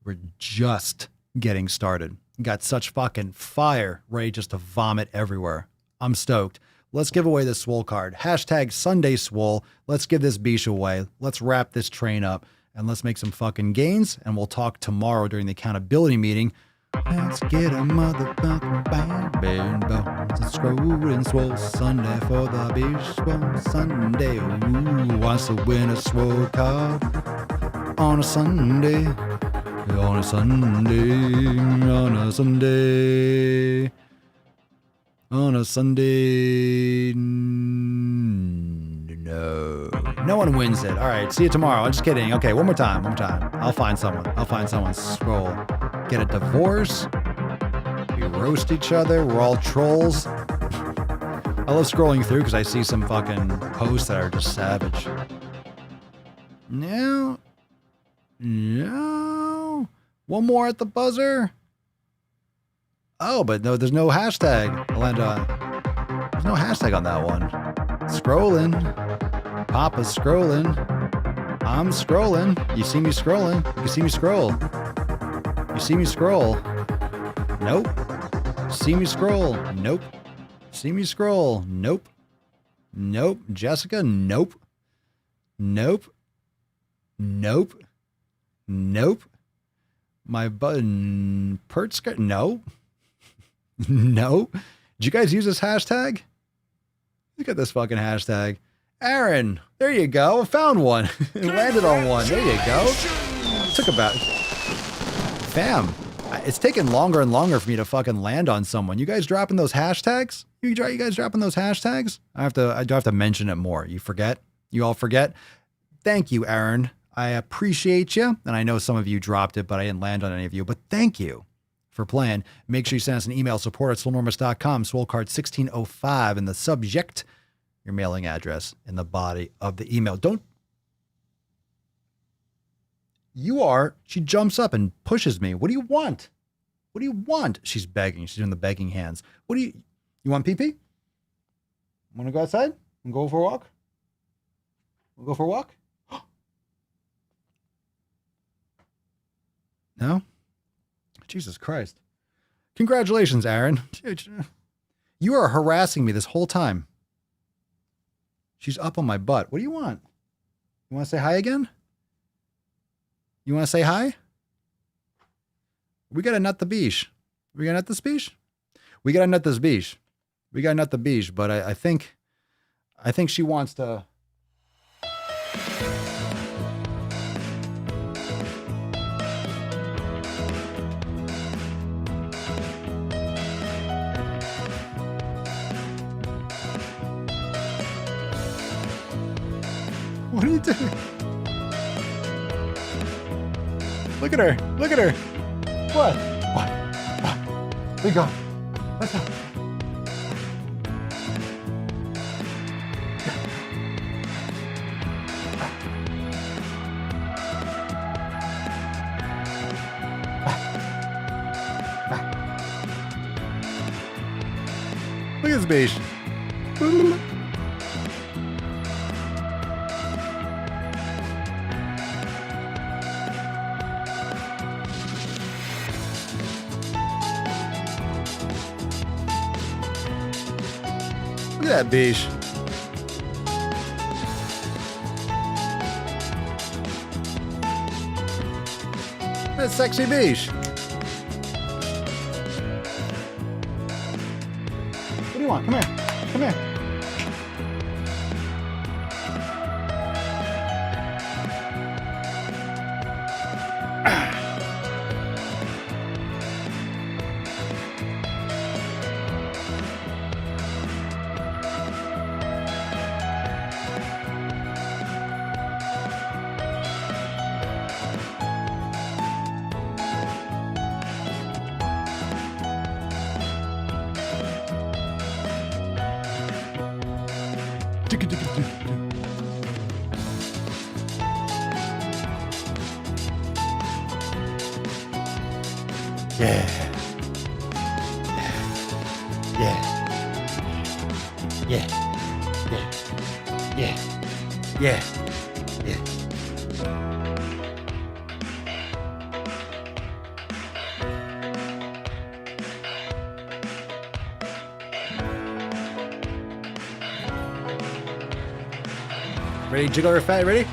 We're just getting started. Got such fucking fire ready just to vomit everywhere. I'm stoked. Let's give away this Swole card. Hashtag Sunday Swole. Let's give this beach away. Let's wrap this train up and let's make some fucking gains. And we'll talk tomorrow during the accountability meeting. Let's get a motherfucking bang, bones and scroll and Swole Sunday for the beach. Swole Sunday. Ooh, wants to win a Swole card on a Sunday. On a Sunday. On a Sunday. On a Sunday. No one wins it. All right, see you tomorrow. I'm just kidding. Okay, one more time. I'll find someone. Scroll. Get a divorce. We roast each other. We're all trolls. I love scrolling through because I see some fucking posts that are just savage. No. One more at the buzzer. Oh, but no, there's no hashtag. Alenda, there's no hashtag on that one. Scrolling. Papa's scrolling. I'm scrolling. You see me scrolling. You can see me scroll. You see me scroll. Nope. See me scroll. Nope. See me scroll. Nope. Nope. Jessica. Nope. Nope. Nope. Nope. My button. Pertska. No. No. Did you guys use this hashtag? Look at this fucking hashtag. Aaron, there you go. I found one. Landed on one. There you go. Took about... Fam, it's taking longer and longer for me to fucking land on someone. You guys dropping those hashtags? You guys dropping those hashtags? I do have to mention it more. You forget? You all forget? Thank you, Aaron. I appreciate you. And I know some of you dropped it, but I didn't land on any of you. But thank you for playing. Make sure you send us an email, support@swolenormous.com, Swolecard 1605 in the subject, your mailing address in the body of the email. She jumps up and pushes me. What do you want? What do you want? She's begging. She's doing the begging hands. You want pee-pee? Want to go outside and go for a walk? We'll go for a walk? No? Jesus Christ. Congratulations, Aaron. You are harassing me this whole time. She's up on my butt. What do you want? You want to say hi again? You want to say hi? We got to nut the beach. We got to nut this beach? We got to nut this beach. We got to nut the beach, but I think she wants to... What are you doing? Look at her. Look at her. What? What? We go. Let's go. Look at this beach. Look at that beach. That sexy beach. What do you want? Come here. Come here. Yeah. Yeah. Yeah. Yeah. Yeah. Yeah. Yeah. Ready? Jiggle her fat. Ready?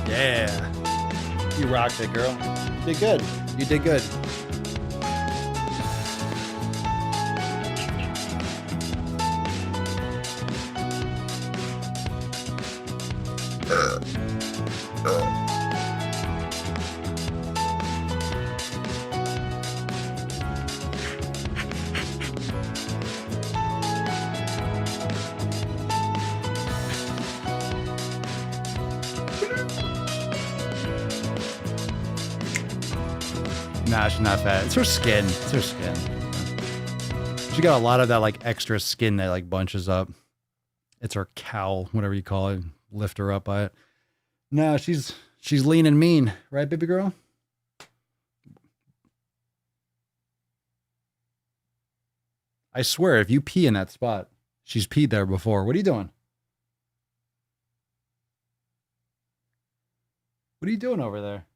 Yeah. You rocked it, girl. You did good. You did good. Nah, she's not fat. It's her skin. It's her skin. She got a lot of that like extra skin that like bunches up. It's her cowl, whatever you call it. Lift her up by it. No, she's lean and mean, right, baby girl? I swear, if you pee in that spot, she's peed there before. What are you doing? What are you doing over there?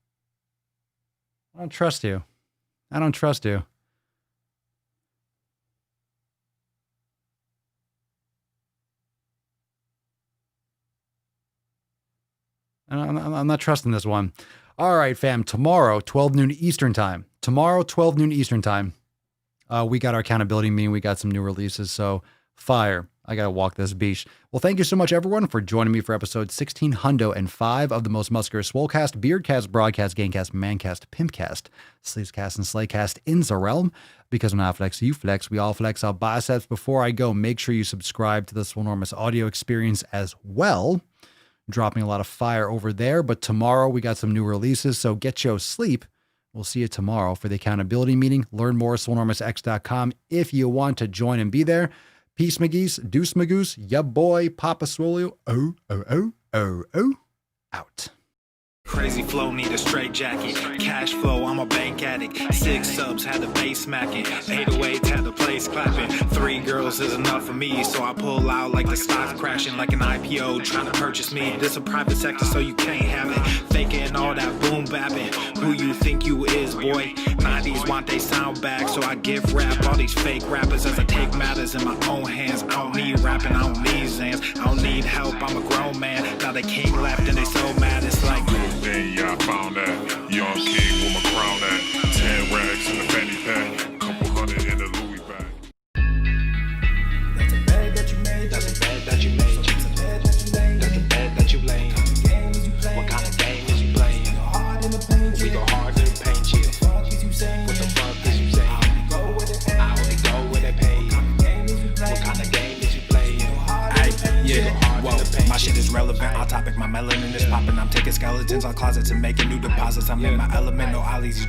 I don't trust you. I don't trust you. I'm not trusting this one. All right, fam. Tomorrow, 12 noon Eastern time. Tomorrow, 12 noon Eastern time. We got our accountability meeting. We got some new releases. So fire. I got to walk this beach. Well, thank you so much, everyone, for joining me for episode 1605 of the most muscular Swolecast, Beardcast, Broadcast, Gamecast, Mancast, Pimpcast, Sleevescast, and Slaycast in the realm. Because when I flex, you flex. We all flex our biceps. Before I go, make sure you subscribe to the Swolenormous audio experience as well. Dropping a lot of fire over there. But tomorrow, we got some new releases. So get your sleep. We'll see you tomorrow for the accountability meeting. Learn more at swolenormousx.com if you want to join and be there. Peace, McGee's, Deuce Magoose, ya boy, Papa Swolio, out. Crazy flow, need a straight jacket. Cash flow, I'm a bank addict. 6 subs, had the bass smacking. 808s, had the place clapping. 3 girls is enough for me, so I pull out like the stock crashing. Like an IPO, trying to purchase me. This a private sector, so you can't have it. Faking all that boom bapping. Who you think you is, boy? 90s want they sound back, so I give rap all these fake rappers as I take matters in my own hands. I don't need rapping, I don't need Zans. I don't need help, I'm a grown man. Now they king left and they so mad, it's like then yeah, I found that young king with my crown at 10 rags in the fanny pack, couple hundred in the Louis bag. that's a bed that you made, that's a bed that you made, that's a bed that you laid, that's a bed that you laid. What kind of game is you playing? We go hard in the paint, yeah. What the fuck is you saying? I only go where they pay. What kind of game skeletons on closets and making new deposits. I'm in my element, no ollies. You